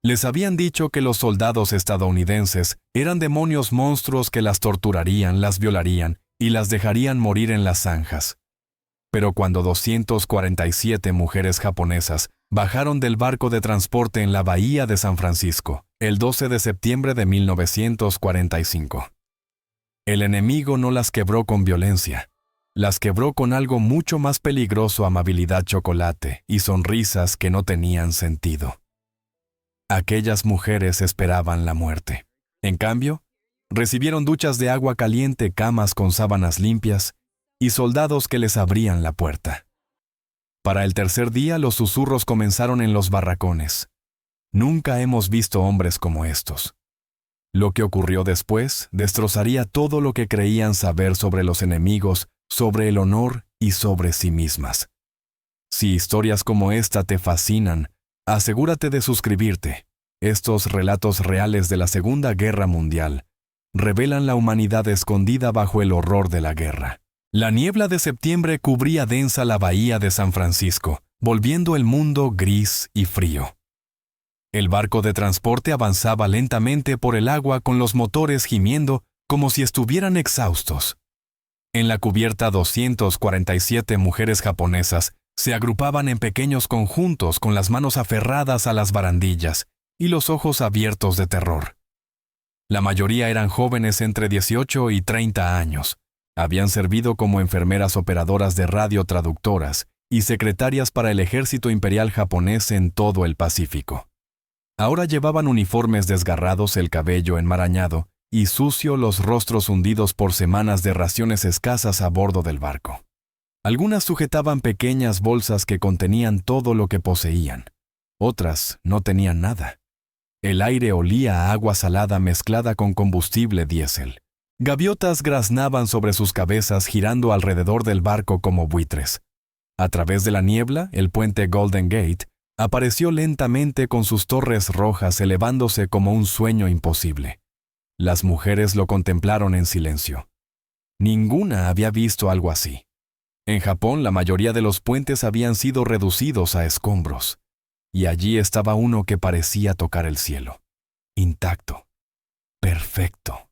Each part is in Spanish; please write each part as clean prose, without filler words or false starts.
Les habían dicho que los soldados estadounidenses eran demonios monstruos que las torturarían, las violarían y las dejarían morir en las zanjas. Pero cuando 247 mujeres japonesas bajaron del barco de transporte en la bahía de San Francisco, el 12 de septiembre de 1945, el enemigo no las quebró con violencia, las quebró con algo mucho más peligroso: amabilidad, chocolate y sonrisas que no tenían sentido. Aquellas mujeres esperaban la muerte. En cambio, recibieron duchas de agua caliente, camas con sábanas limpias y soldados que les abrían la puerta. Para el tercer día, los susurros comenzaron en los barracones. Nunca hemos visto hombres como estos. Lo que ocurrió después destrozaría todo lo que creían saber sobre los enemigos, sobre el honor y sobre sí mismas. Si historias como esta te fascinan, asegúrate de suscribirte. Estos relatos reales de la Segunda Guerra Mundial revelan la humanidad escondida bajo el horror de la guerra. La niebla de septiembre cubría densa la bahía de San Francisco, volviendo el mundo gris y frío. El barco de transporte avanzaba lentamente por el agua con los motores gimiendo como si estuvieran exhaustos. En la cubierta, 247 mujeres japonesas se agrupaban en pequeños conjuntos con las manos aferradas a las barandillas y los ojos abiertos de terror. La mayoría eran jóvenes entre 18 y 30 años. Habían servido como enfermeras, operadoras de radio, traductoras y secretarias para el ejército imperial japonés en todo el Pacífico. Ahora llevaban uniformes desgarrados, el cabello enmarañado y sucio, los rostros hundidos por semanas de raciones escasas a bordo del barco. Algunas sujetaban pequeñas bolsas que contenían todo lo que poseían. Otras no tenían nada. El aire olía a agua salada mezclada con combustible diésel. Gaviotas graznaban sobre sus cabezas, girando alrededor del barco como buitres. A través de la niebla, el puente Golden Gate apareció lentamente con sus torres rojas elevándose como un sueño imposible. Las mujeres lo contemplaron en silencio. Ninguna había visto algo así. En Japón, la mayoría de los puentes habían sido reducidos a escombros. Y allí estaba uno que parecía tocar el cielo. Intacto. Perfecto.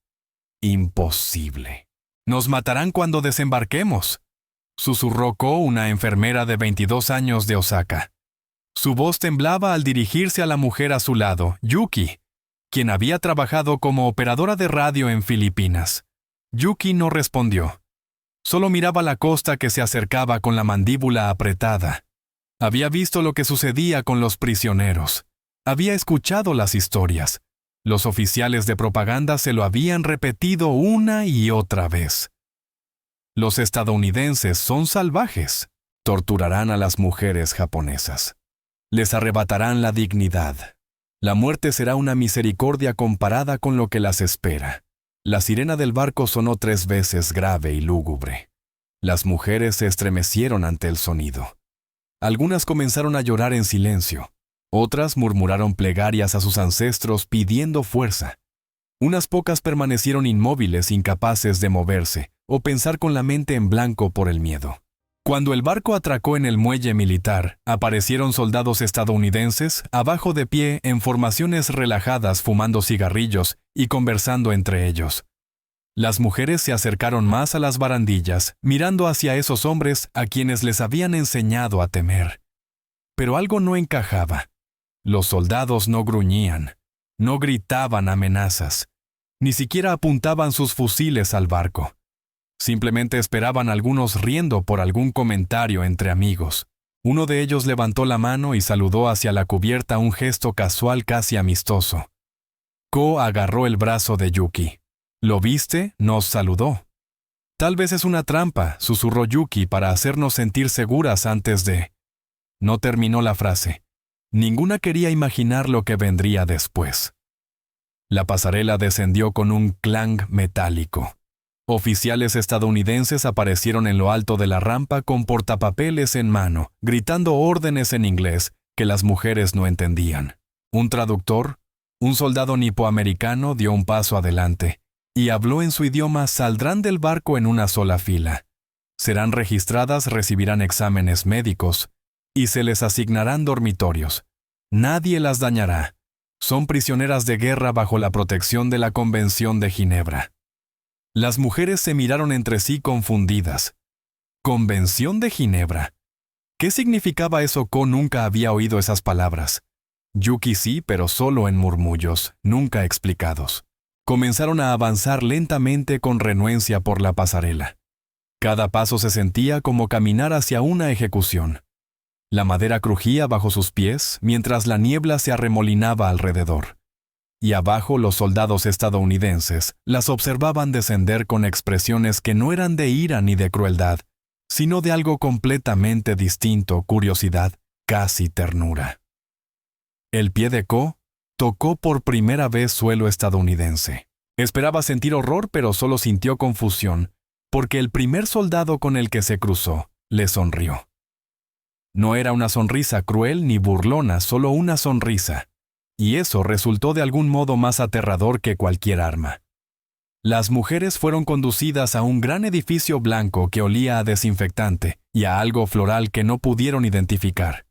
Imposible. «Nos matarán cuando desembarquemos», susurró Ko, una enfermera de 22 años de Osaka. Su voz temblaba al dirigirse a la mujer a su lado, Yuki, quien había trabajado como operadora de radio en Filipinas. Yuki no respondió. Solo miraba la costa que se acercaba con la mandíbula apretada. Había visto lo que sucedía con los prisioneros. Había escuchado las historias. Los oficiales de propaganda se lo habían repetido una y otra vez. Los estadounidenses son salvajes. Torturarán a las mujeres japonesas. Les arrebatarán la dignidad. La muerte será una misericordia comparada con lo que las espera. La sirena del barco sonó 3 veces, grave y lúgubre. Las mujeres se estremecieron ante el sonido. Algunas comenzaron a llorar en silencio. Otras murmuraron plegarias a sus ancestros pidiendo fuerza. Unas pocas permanecieron inmóviles, incapaces de moverse o pensar, con la mente en blanco por el miedo. Cuando el barco atracó en el muelle militar, aparecieron soldados estadounidenses abajo de pie en formaciones relajadas, fumando cigarrillos y conversando entre ellos. Las mujeres se acercaron más a las barandillas, mirando hacia esos hombres a quienes les habían enseñado a temer. Pero algo no encajaba. Los soldados no gruñían, no gritaban amenazas, ni siquiera apuntaban sus fusiles al barco. Simplemente esperaban, algunos riendo por algún comentario entre amigos. Uno de ellos levantó la mano y saludó hacia la cubierta, un gesto casual, casi amistoso. Ko agarró el brazo de Yuki. «¿Lo viste? Nos saludó». «Tal vez es una trampa», susurró Yuki, «para hacernos sentir seguras antes de...». No terminó la frase. Ninguna quería imaginar lo que vendría después. La pasarela descendió con un clang metálico. Oficiales estadounidenses aparecieron en lo alto de la rampa con portapapeles en mano, gritando órdenes en inglés que las mujeres no entendían. Un traductor, un soldado nipoamericano, dio un paso adelante y habló en su idioma. Saldrán del barco en una sola fila. Serán registradas, recibirán exámenes médicos y se les asignarán dormitorios. Nadie las dañará. Son prisioneras de guerra bajo la protección de la Convención de Ginebra. Las mujeres se miraron entre sí confundidas. ¿Convención de Ginebra? ¿Qué significaba eso? Ko nunca había oído esas palabras. Yuki sí, pero solo en murmullos, nunca explicados. Comenzaron a avanzar lentamente con renuencia por la pasarela. Cada paso se sentía como caminar hacia una ejecución. La madera crujía bajo sus pies mientras la niebla se arremolinaba alrededor. Y abajo los soldados estadounidenses las observaban descender con expresiones que no eran de ira ni de crueldad, sino de algo completamente distinto, curiosidad, casi ternura. El pie de Ko tocó por primera vez suelo estadounidense. Esperaba sentir horror, pero solo sintió confusión, porque el primer soldado con el que se cruzó le sonrió. No era una sonrisa cruel ni burlona, solo una sonrisa, y eso resultó de algún modo más aterrador que cualquier arma. Las mujeres fueron conducidas a un gran edificio blanco que olía a desinfectante y a algo floral que no pudieron identificar.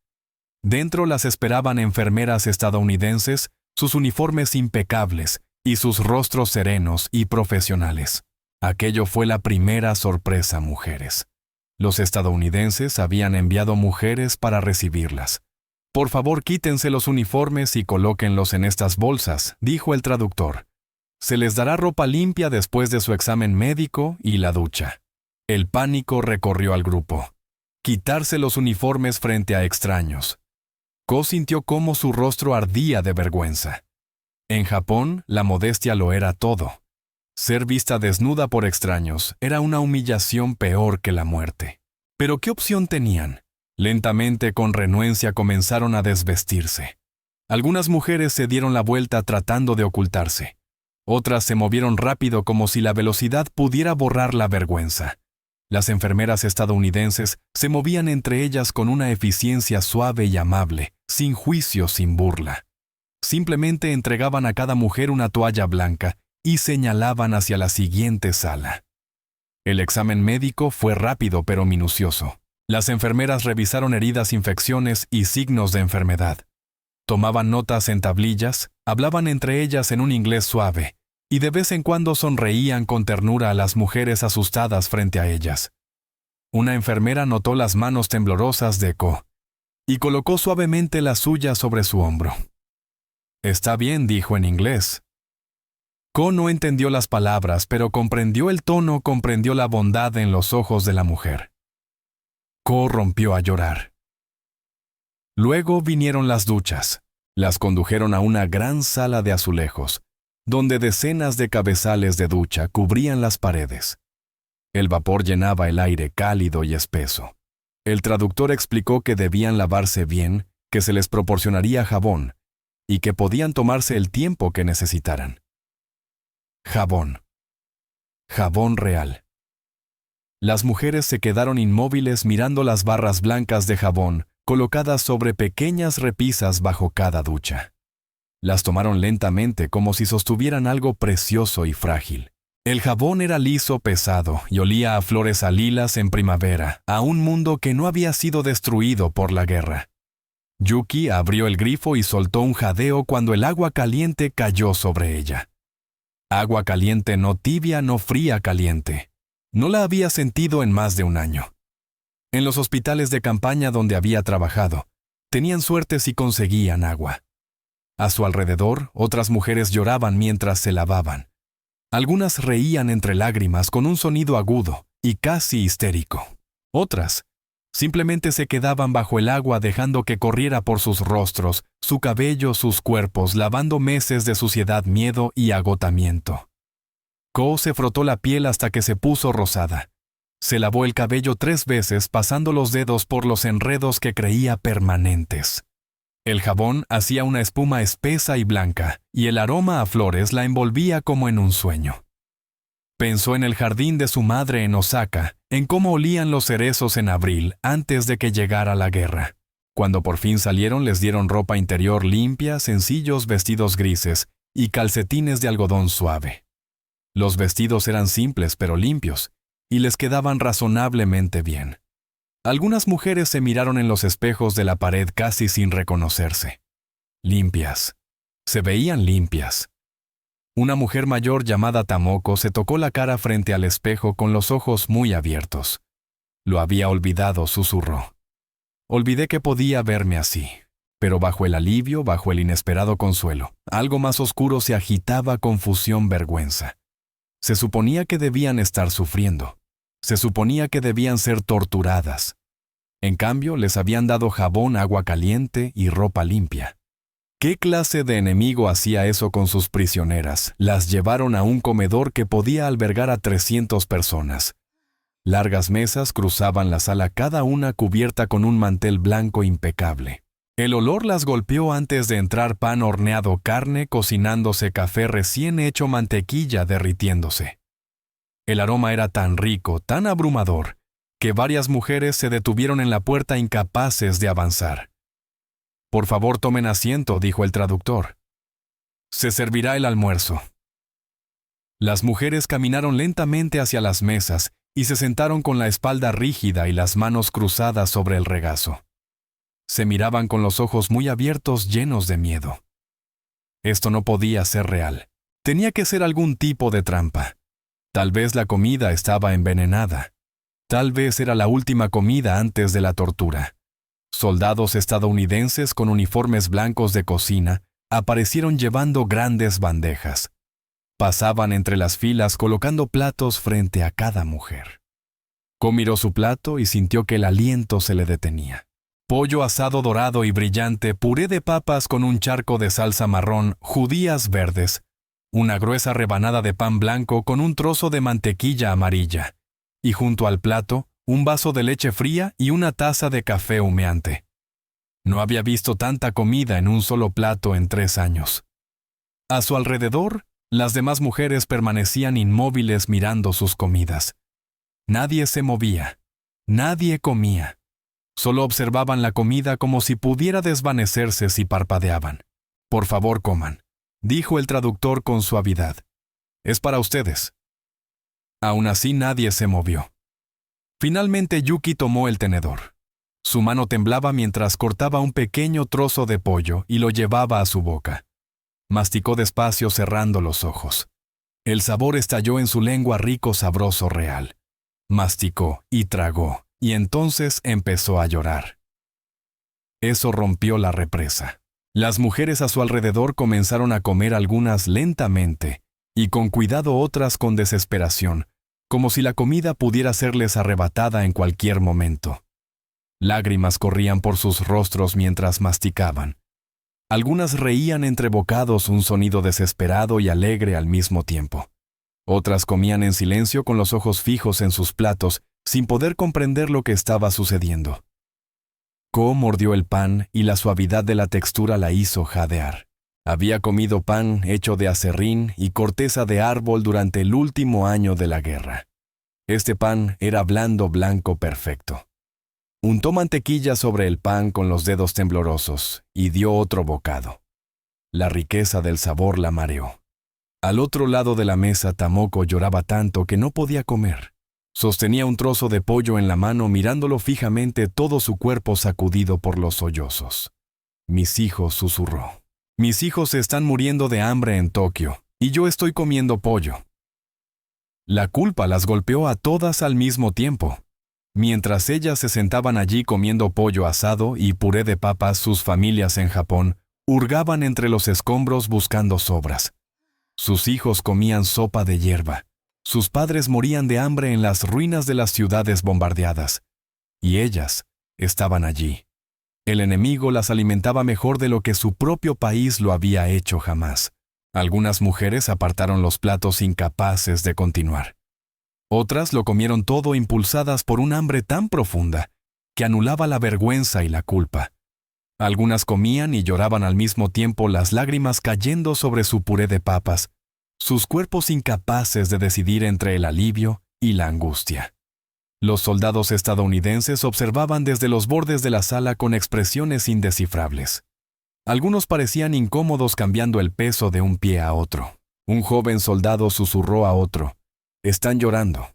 Dentro las esperaban enfermeras estadounidenses, sus uniformes impecables y sus rostros serenos y profesionales. Aquello fue la primera sorpresa, mujeres. Los estadounidenses habían enviado mujeres para recibirlas. «Por favor, quítense los uniformes y colóquenlos en estas bolsas», dijo el traductor. «Se les dará ropa limpia después de su examen médico y la ducha». El pánico recorrió al grupo. Quitarse los uniformes frente a extraños. Ko sintió cómo su rostro ardía de vergüenza. En Japón, la modestia lo era todo. Ser vista desnuda por extraños era una humillación peor que la muerte. ¿Pero qué opción tenían? Lentamente, con renuencia, comenzaron a desvestirse. Algunas mujeres se dieron la vuelta tratando de ocultarse. Otras se movieron rápido como si la velocidad pudiera borrar la vergüenza. Las enfermeras estadounidenses se movían entre ellas con una eficiencia suave y amable, sin juicio, sin burla. Simplemente entregaban a cada mujer una toalla blanca y señalaban hacia la siguiente sala. El examen médico fue rápido pero minucioso. Las enfermeras revisaron heridas, infecciones y signos de enfermedad. Tomaban notas en tablillas, hablaban entre ellas en un inglés suave, y de vez en cuando sonreían con ternura a las mujeres asustadas frente a ellas. Una enfermera notó las manos temblorosas de Ko y colocó suavemente la suya sobre su hombro. «Está bien», dijo en inglés. Ko no entendió las palabras, pero comprendió el tono, comprendió la bondad en los ojos de la mujer. Ko rompió a llorar. Luego vinieron las duchas. Las condujeron a una gran sala de azulejos, donde decenas de cabezales de ducha cubrían las paredes. El vapor llenaba el aire cálido y espeso. El traductor explicó que debían lavarse bien, que se les proporcionaría jabón, y que podían tomarse el tiempo que necesitaran. Jabón. Jabón real. Las mujeres se quedaron inmóviles mirando las barras blancas de jabón colocadas sobre pequeñas repisas bajo cada ducha. Las tomaron lentamente como si sostuvieran algo precioso y frágil. El jabón era liso, pesado, y olía a flores a lilas en primavera, a un mundo que no había sido destruido por la guerra. Yuki abrió el grifo y soltó un jadeo cuando el agua caliente cayó sobre ella. Agua caliente, no tibia, no fría, caliente. No la había sentido en más de un año. En los hospitales de campaña donde había trabajado, tenían suerte si conseguían agua. A su alrededor, otras mujeres lloraban mientras se lavaban. Algunas reían entre lágrimas con un sonido agudo y casi histérico. Otras simplemente se quedaban bajo el agua dejando que corriera por sus rostros, su cabello, sus cuerpos, lavando meses de suciedad, miedo y agotamiento. Ko se frotó la piel hasta que se puso rosada. Se lavó el cabello 3 veces pasando los dedos por los enredos que creía permanentes. El jabón hacía una espuma espesa y blanca, y el aroma a flores la envolvía como en un sueño. Pensó en el jardín de su madre en Osaka, en cómo olían los cerezos en abril antes de que llegara la guerra. Cuando por fin salieron les dieron ropa interior limpia, sencillos vestidos grises y calcetines de algodón suave. Los vestidos eran simples pero limpios, y les quedaban razonablemente bien. Algunas mujeres se miraron en los espejos de la pared casi sin reconocerse. Limpias. Se veían limpias. Una mujer mayor llamada Tamoko se tocó la cara frente al espejo con los ojos muy abiertos. Lo había olvidado, susurró. Olvidé que podía verme así. Pero bajo el alivio, bajo el inesperado consuelo, algo más oscuro se agitaba, confusión, vergüenza. Se suponía que debían estar sufriendo. Se suponía que debían ser torturadas. En cambio, les habían dado jabón, agua caliente y ropa limpia. ¿Qué clase de enemigo hacía eso con sus prisioneras? Las llevaron a un comedor que podía albergar a 300 personas. Largas mesas cruzaban la sala, cada una cubierta con un mantel blanco impecable. El olor las golpeó antes de entrar: pan horneado, carne cocinándose, café recién hecho, mantequilla derritiéndose. El aroma era tan rico, tan abrumador, que varias mujeres se detuvieron en la puerta incapaces de avanzar. «Por favor, tomen asiento», dijo el traductor. «Se servirá el almuerzo». Las mujeres caminaron lentamente hacia las mesas y se sentaron con la espalda rígida y las manos cruzadas sobre el regazo. Se miraban con los ojos muy abiertos, llenos de miedo. Esto no podía ser real. Tenía que ser algún tipo de trampa. Tal vez la comida estaba envenenada. Tal vez era la última comida antes de la tortura. Soldados estadounidenses con uniformes blancos de cocina aparecieron llevando grandes bandejas. Pasaban entre las filas colocando platos frente a cada mujer. Co miró su plato y sintió que el aliento se le detenía. Pollo asado dorado y brillante, puré de papas con un charco de salsa marrón, judías verdes, una gruesa rebanada de pan blanco con un trozo de mantequilla amarilla, y junto al plato, un vaso de leche fría y una taza de café humeante. No había visto tanta comida en un solo plato en 3 años. A su alrededor, las demás mujeres permanecían inmóviles mirando sus comidas. Nadie se movía, nadie comía. Solo observaban la comida como si pudiera desvanecerse si parpadeaban. «Por favor, coman», dijo el traductor con suavidad. «Es para ustedes». Aún así nadie se movió. Finalmente Yuki tomó el tenedor. Su mano temblaba mientras cortaba un pequeño trozo de pollo y lo llevaba a su boca. Masticó despacio cerrando los ojos. El sabor estalló en su lengua, rico, sabroso, real. Masticó y tragó. Y entonces empezó a llorar. Eso rompió la represa. Las mujeres a su alrededor comenzaron a comer, algunas lentamente, y con cuidado, otras con desesperación, como si la comida pudiera serles arrebatada en cualquier momento. Lágrimas corrían por sus rostros mientras masticaban. Algunas reían entre bocados, un sonido desesperado y alegre al mismo tiempo. Otras comían en silencio con los ojos fijos en sus platos, sin poder comprender lo que estaba sucediendo. Co mordió el pan y la suavidad de la textura la hizo jadear. Había comido pan hecho de aserrín y corteza de árbol durante el último año de la guerra. Este pan era blando, blanco, perfecto. Untó mantequilla sobre el pan con los dedos temblorosos y dio otro bocado. La riqueza del sabor la mareó. Al otro lado de la mesa, Tamoko lloraba tanto que no podía comer. Sostenía un trozo de pollo en la mano, mirándolo fijamente, todo su cuerpo sacudido por los sollozos. «Mis hijos», susurró. «Mis hijos se están muriendo de hambre en Tokio, y yo estoy comiendo pollo». La culpa las golpeó a todas al mismo tiempo. Mientras ellas se sentaban allí comiendo pollo asado y puré de papas, sus familias en Japón hurgaban entre los escombros buscando sobras. Sus hijos comían sopa de hierba. Sus padres morían de hambre en las ruinas de las ciudades bombardeadas. Y ellas estaban allí. El enemigo las alimentaba mejor de lo que su propio país lo había hecho jamás. Algunas mujeres apartaron los platos incapaces de continuar. Otras lo comieron todo, impulsadas por un hambre tan profunda que anulaba la vergüenza y la culpa. Algunas comían y lloraban al mismo tiempo, las lágrimas cayendo sobre su puré de papas, sus cuerpos incapaces de decidir entre el alivio y la angustia. Los soldados estadounidenses observaban desde los bordes de la sala con expresiones indescifrables. Algunos parecían incómodos cambiando el peso de un pie a otro. Un joven soldado susurró a otro: «Están llorando».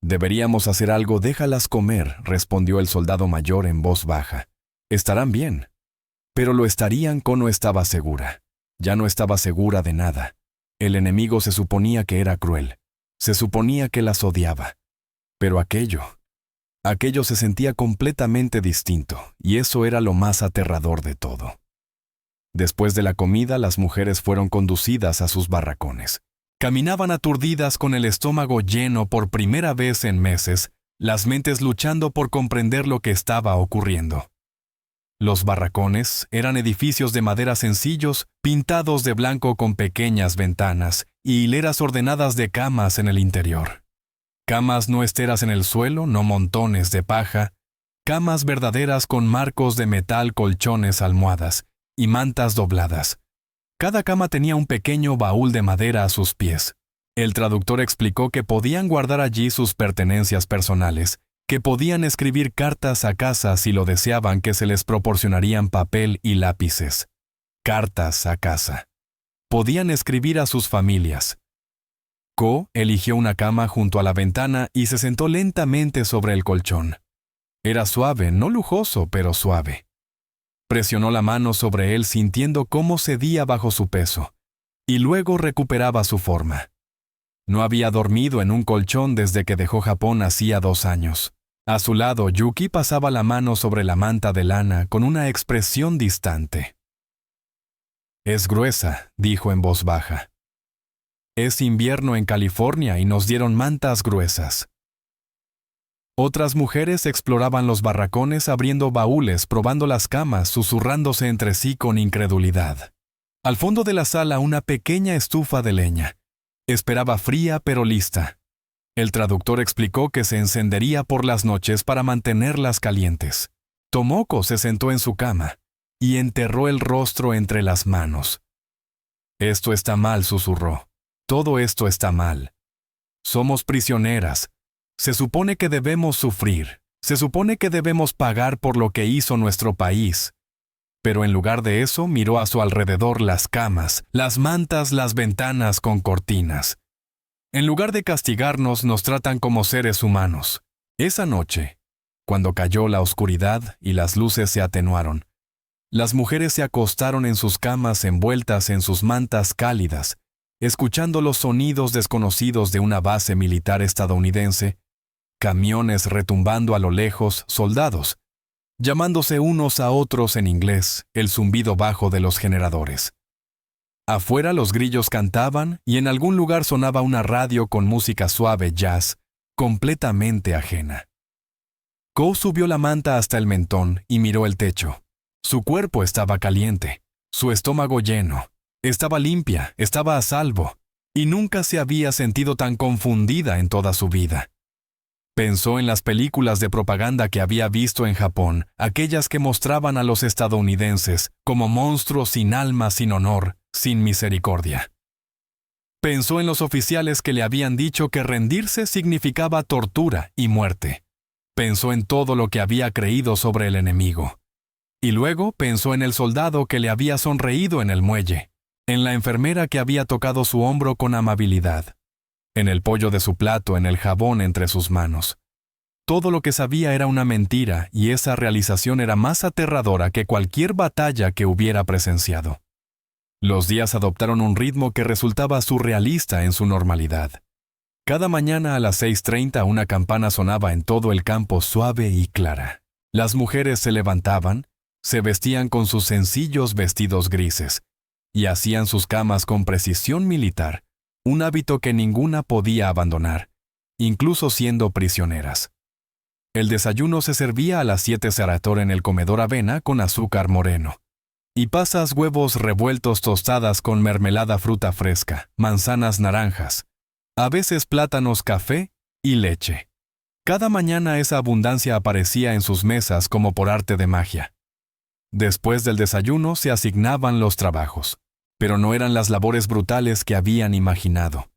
«Deberíamos hacer algo, déjalas comer», respondió el soldado mayor en voz baja. «Estarán bien». Pero lo estarían, no estaba segura. Ya no estaba segura de nada. El enemigo se suponía que era cruel. Se suponía que las odiaba. Pero aquello se sentía completamente distinto, y eso era lo más aterrador de todo. Después de la comida, las mujeres fueron conducidas a sus barracones. Caminaban aturdidas con el estómago lleno por primera vez en meses, las mentes luchando por comprender lo que estaba ocurriendo. Los barracones eran edificios de madera sencillos, pintados de blanco con pequeñas ventanas y hileras ordenadas de camas en el interior. Camas no esteras en el suelo, no montones de paja, camas verdaderas con marcos de metal, colchones, almohadas y mantas dobladas. Cada cama tenía un pequeño baúl de madera a sus pies. El traductor explicó que podían guardar allí sus pertenencias personales, que podían escribir cartas a casa si lo deseaban, que se les proporcionarían papel y lápices. Cartas a casa. Podían escribir a sus familias. Ko eligió una cama junto a la ventana y se sentó lentamente sobre el colchón. Era suave, no lujoso, pero suave. Presionó la mano sobre él sintiendo cómo cedía bajo su peso, y luego recuperaba su forma. No había dormido en un colchón desde que dejó Japón hacía 2 años. A su lado, Yuki pasaba la mano sobre la manta de lana con una expresión distante. «Es gruesa», dijo en voz baja. «Es invierno en California y nos dieron mantas gruesas». Otras mujeres exploraban los barracones abriendo baúles, probando las camas, susurrándose entre sí con incredulidad. Al fondo de la sala una pequeña estufa de leña. Esperaba fría pero lista. El traductor explicó que se encendería por las noches para mantenerlas calientes. Tomoko se sentó en su cama y enterró el rostro entre las manos. «Esto está mal», susurró. «Todo esto está mal. Somos prisioneras. Se supone que debemos sufrir. Se supone que debemos pagar por lo que hizo nuestro país». Pero en lugar de eso, miró a su alrededor las camas, las mantas, las ventanas con cortinas. En lugar de castigarnos, nos tratan como seres humanos. Esa noche, cuando cayó la oscuridad y las luces se atenuaron, las mujeres se acostaron en sus camas envueltas en sus mantas cálidas, escuchando los sonidos desconocidos de una base militar estadounidense, camiones retumbando a lo lejos, soldados, llamándose unos a otros en inglés, el zumbido bajo de los generadores. Afuera los grillos cantaban y en algún lugar sonaba una radio con música suave jazz, completamente ajena. Ko subió la manta hasta el mentón y miró el techo. Su cuerpo estaba caliente, su estómago lleno, estaba limpia, estaba a salvo, y nunca se había sentido tan confundida en toda su vida. Pensó en las películas de propaganda que había visto en Japón, aquellas que mostraban a los estadounidenses como monstruos sin alma, sin honor, sin misericordia. Pensó en los oficiales que le habían dicho que rendirse significaba tortura y muerte. Pensó en todo lo que había creído sobre el enemigo. Y luego pensó en el soldado que le había sonreído en el muelle, en la enfermera que había tocado su hombro con amabilidad, en el pollo de su plato, en el jabón entre sus manos. Todo lo que sabía era una mentira y esa realización era más aterradora que cualquier batalla que hubiera presenciado. Los días adoptaron un ritmo que resultaba surrealista en su normalidad. Cada mañana a las 6:30 una campana sonaba en todo el campo suave y clara. Las mujeres se levantaban, se vestían con sus sencillos vestidos grises y hacían sus camas con precisión militar, un hábito que ninguna podía abandonar, incluso siendo prisioneras. El desayuno se servía a las 7 Sarator en el comedor avena con azúcar moreno. Y pasas, huevos revueltos, tostadas con mermelada, fruta fresca, manzanas, naranjas, a veces plátanos, café y leche. Cada mañana esa abundancia aparecía en sus mesas como por arte de magia. Después del desayuno se asignaban los trabajos, pero no eran las labores brutales que habían imaginado.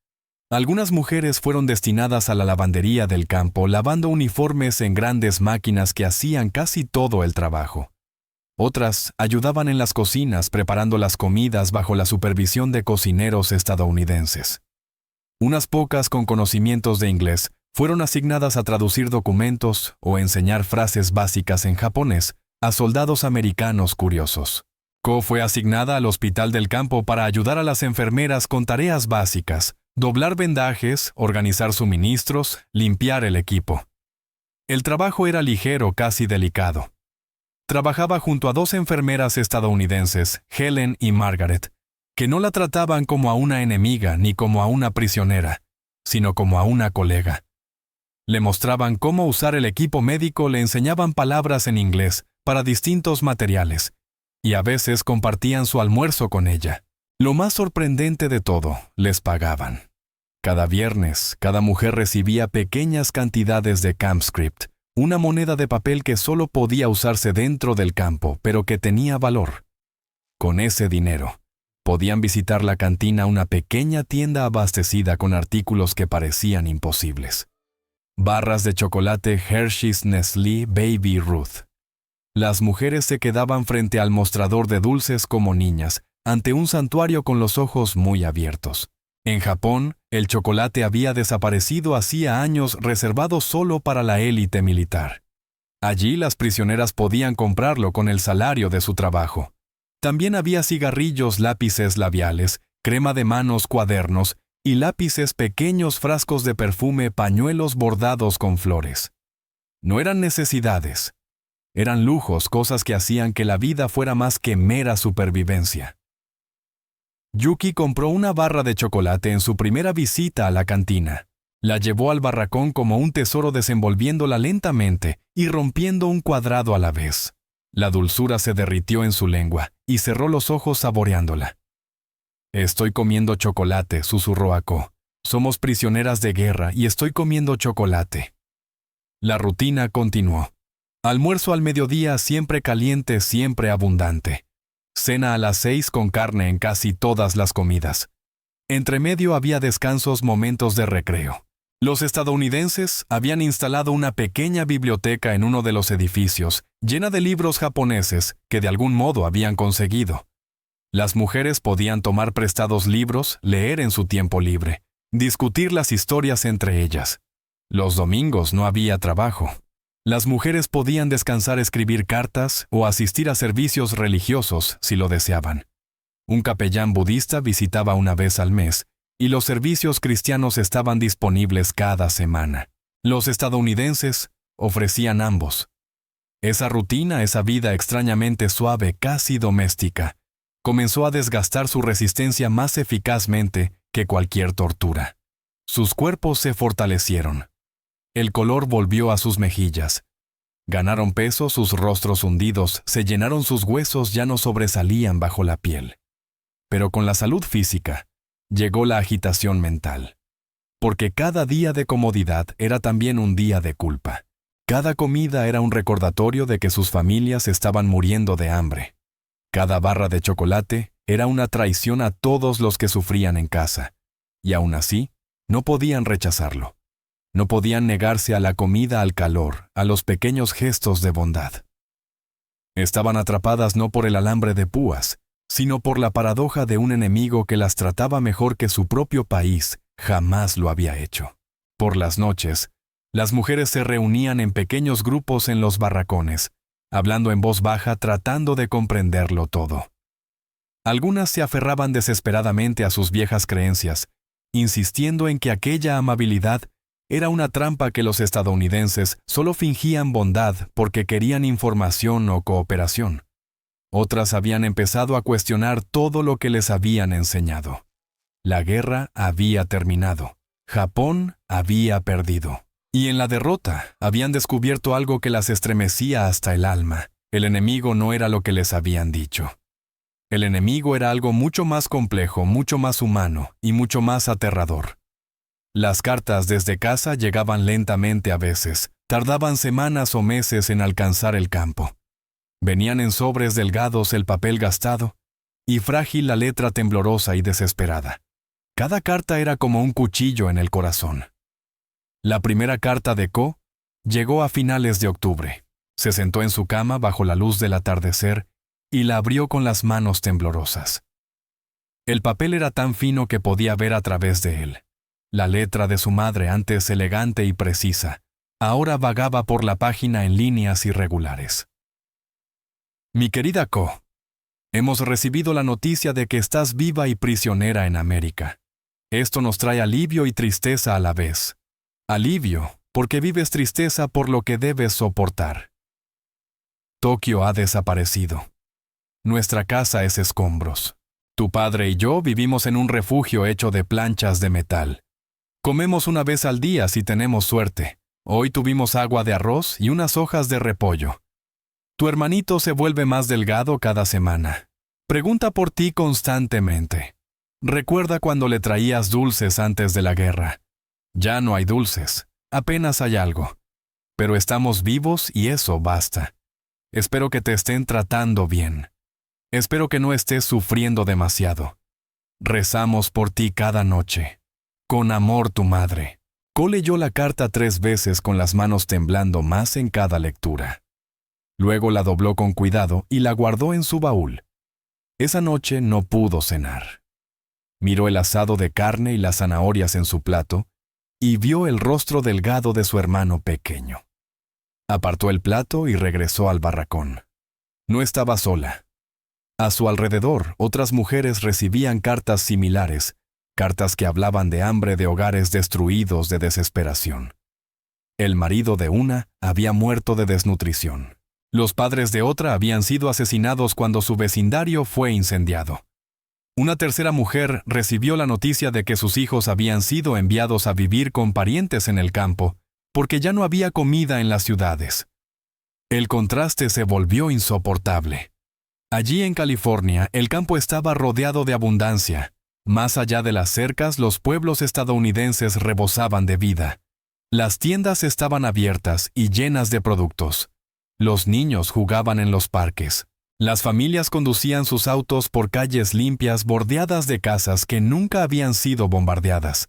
Algunas mujeres fueron destinadas a la lavandería del campo, lavando uniformes en grandes máquinas que hacían casi todo el trabajo. Otras ayudaban en las cocinas preparando las comidas bajo la supervisión de cocineros estadounidenses. Unas pocas con conocimientos de inglés fueron asignadas a traducir documentos o enseñar frases básicas en japonés a soldados americanos curiosos. Ko fue asignada al hospital del campo para ayudar a las enfermeras con tareas básicas, doblar vendajes, organizar suministros, limpiar el equipo. El trabajo era ligero, casi delicado. Trabajaba junto a 2 enfermeras estadounidenses, Helen y Margaret, que no la trataban como a una enemiga ni como a una prisionera, sino como a una colega. Le mostraban cómo usar el equipo médico, le enseñaban palabras en inglés para distintos materiales, y a veces compartían su almuerzo con ella. Lo más sorprendente de todo, les pagaban. Cada viernes, cada mujer recibía pequeñas cantidades de CampScript, una moneda de papel que solo podía usarse dentro del campo, pero que tenía valor. Con ese dinero, podían visitar la cantina, una pequeña tienda abastecida con artículos que parecían imposibles. Barras de chocolate Hershey's, Nestlé, Baby Ruth. Las mujeres se quedaban frente al mostrador de dulces como niñas, ante un santuario con los ojos muy abiertos. En Japón, el chocolate había desaparecido hacía años, reservado solo para la élite militar. Allí las prisioneras podían comprarlo con el salario de su trabajo. También había cigarrillos, lápices labiales, crema de manos, cuadernos y lápices, pequeños frascos de perfume, pañuelos bordados con flores. No eran necesidades. Eran lujos, cosas que hacían que la vida fuera más que mera supervivencia. Yuki compró una barra de chocolate en su primera visita a la cantina. La llevó al barracón como un tesoro, desenvolviéndola lentamente y rompiendo un cuadrado a la vez. La dulzura se derritió en su lengua y cerró los ojos saboreándola. «Estoy comiendo chocolate», susurró a Ko. «Somos prisioneras de guerra y estoy comiendo chocolate». La rutina continuó. Almuerzo al mediodía, siempre caliente, siempre abundante. Cena a las 6 con carne en casi todas las comidas. Entre medio había descansos, momentos de recreo. Los estadounidenses habían instalado una pequeña biblioteca en uno de los edificios, llena de libros japoneses que de algún modo habían conseguido. Las mujeres podían tomar prestados libros, leer en su tiempo libre, discutir las historias entre ellas. Los domingos no había trabajo. Las mujeres podían descansar, escribir cartas o asistir a servicios religiosos si lo deseaban. Un capellán budista visitaba una vez al mes, y los servicios cristianos estaban disponibles cada semana. Los estadounidenses ofrecían ambos. Esa rutina, esa vida extrañamente suave, casi doméstica, comenzó a desgastar su resistencia más eficazmente que cualquier tortura. Sus cuerpos se fortalecieron. El color volvió a sus mejillas. Ganaron peso, sus rostros hundidos, se llenaron, sus huesos ya no sobresalían bajo la piel. Pero con la salud física, llegó la agitación mental. Porque cada día de comodidad era también un día de culpa. Cada comida era un recordatorio de que sus familias estaban muriendo de hambre. Cada barra de chocolate era una traición a todos los que sufrían en casa. Y aún así, no podían rechazarlo. No podían negarse a la comida, al calor, a los pequeños gestos de bondad. Estaban atrapadas no por el alambre de púas, sino por la paradoja de un enemigo que las trataba mejor que su propio país jamás lo había hecho. Por las noches, las mujeres se reunían en pequeños grupos en los barracones, hablando en voz baja, tratando de comprenderlo todo. Algunas se aferraban desesperadamente a sus viejas creencias, insistiendo en que aquella amabilidad era una trampa, que los estadounidenses solo fingían bondad porque querían información o cooperación. Otras habían empezado a cuestionar todo lo que les habían enseñado. La guerra había terminado. Japón había perdido. Y en la derrota habían descubierto algo que las estremecía hasta el alma. El enemigo no era lo que les habían dicho. El enemigo era algo mucho más complejo, mucho más humano y mucho más aterrador. Las cartas desde casa llegaban lentamente a veces, tardaban semanas o meses en alcanzar el campo. Venían en sobres delgados, el papel gastado, y frágil la letra temblorosa y desesperada. Cada carta era como un cuchillo en el corazón. La primera carta de Ko llegó a finales de octubre. Se sentó en su cama bajo la luz del atardecer y la abrió con las manos temblorosas. El papel era tan fino que podía ver a través de él. La letra de su madre, antes elegante y precisa, ahora vagaba por la página en líneas irregulares. Mi querida Ko, Hemos recibido la noticia de que estás viva y prisionera en América. Esto nos trae alivio y tristeza a la vez. Alivio, porque vives tristeza por lo que debes soportar. Tokio ha desaparecido. Nuestra casa es escombros. Tu padre y yo vivimos en un refugio hecho de planchas de metal. Comemos una vez al día si tenemos suerte. Hoy tuvimos agua de arroz y unas hojas de repollo. Tu hermanito se vuelve más delgado cada semana. Pregunta por ti constantemente. Recuerda cuando le traías dulces antes de la guerra. Ya no hay dulces, apenas hay algo. Pero estamos vivos y eso basta. Espero que te estén tratando bien. Espero que no estés sufriendo demasiado. Rezamos por ti cada noche. Con amor, tu madre. Ko leyó la carta 3 veces con las manos temblando más en cada lectura. Luego la dobló con cuidado y la guardó en su baúl. Esa noche no pudo cenar. Miró el asado de carne y las zanahorias en su plato y vio el rostro delgado de su hermano pequeño. Apartó el plato y regresó al barracón. No estaba sola. A su alrededor, otras mujeres recibían cartas similares, cartas que hablaban de hambre de hogares destruidos de desesperación. El marido de una había muerto de desnutrición. Los padres de otra habían sido asesinados cuando su vecindario fue incendiado. Una tercera mujer recibió la noticia de que sus hijos habían sido enviados a vivir con parientes en el campo, porque ya no había comida en las ciudades. El contraste se volvió insoportable. Allí en California, el campo estaba rodeado de abundancia. Más allá de las cercas, los pueblos estadounidenses rebosaban de vida. Las tiendas estaban abiertas y llenas de productos. Los niños jugaban en los parques. Las familias conducían sus autos por calles limpias bordeadas de casas que nunca habían sido bombardeadas.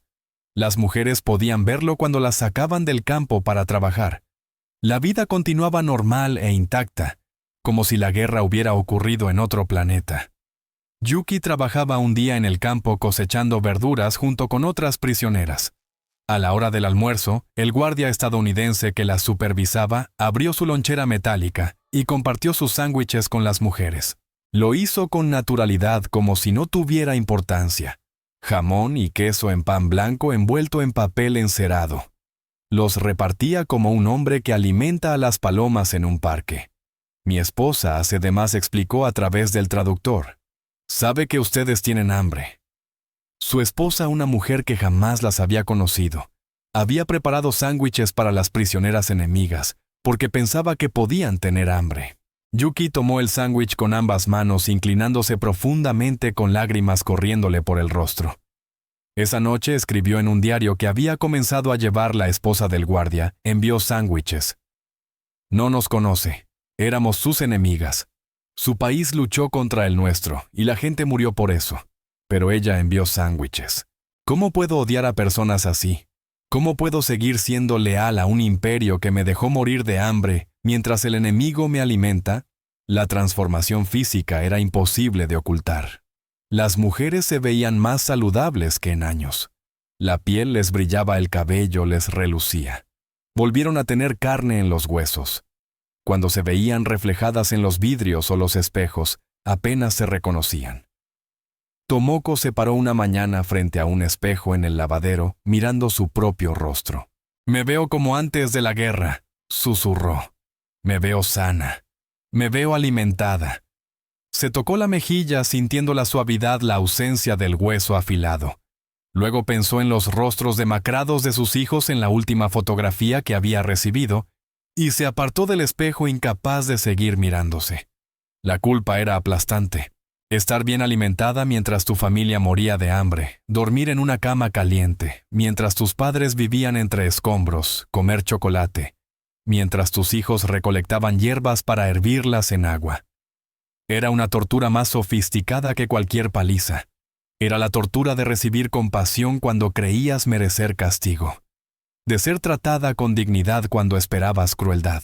Las mujeres podían verlo cuando las sacaban del campo para trabajar. La vida continuaba normal e intacta, como si la guerra hubiera ocurrido en otro planeta. Yuki trabajaba un día en el campo cosechando verduras junto con otras prisioneras. A la hora del almuerzo, el guardia estadounidense que las supervisaba abrió su lonchera metálica y compartió sus sándwiches con las mujeres. Lo hizo con naturalidad como si no tuviera importancia. Jamón y queso en pan blanco envuelto en papel encerado. Los repartía como un hombre que alimenta a las palomas en un parque. Mi esposa además explicó a través del traductor. Sabe que ustedes tienen hambre. Su esposa, una mujer que jamás las había conocido, había preparado sándwiches para las prisioneras enemigas, porque pensaba que podían tener hambre. Yuki tomó el sándwich con ambas manos, inclinándose profundamente con lágrimas corriéndole por el rostro. Esa noche escribió en un diario que había comenzado a llevar la esposa del guardia, envió sándwiches. No nos conoce, éramos sus enemigas. Su país luchó contra el nuestro, y la gente murió por eso. Pero ella envió sándwiches. ¿Cómo puedo odiar a personas así? ¿Cómo puedo seguir siendo leal a un imperio que me dejó morir de hambre mientras el enemigo me alimenta? La transformación física era imposible de ocultar. Las mujeres se veían más saludables que en años. La piel les brillaba, el cabello les relucía. Volvieron a tener carne en los huesos. Cuando se veían reflejadas en los vidrios o los espejos, apenas se reconocían. Tomoko se paró una mañana frente a un espejo en el lavadero, mirando su propio rostro. «Me veo como antes de la guerra», susurró. «Me veo sana. Me veo alimentada». Se tocó la mejilla sintiendo la suavidad, la ausencia del hueso afilado. Luego pensó en los rostros demacrados de sus hijos en la última fotografía que había recibido y se apartó del espejo, incapaz de seguir mirándose. La culpa era aplastante. Estar bien alimentada mientras tu familia moría de hambre, dormir en una cama caliente, mientras tus padres vivían entre escombros, comer chocolate, mientras tus hijos recolectaban hierbas para hervirlas en agua. Era una tortura más sofisticada que cualquier paliza. Era la tortura de recibir compasión cuando creías merecer castigo, de ser tratada con dignidad cuando esperabas crueldad,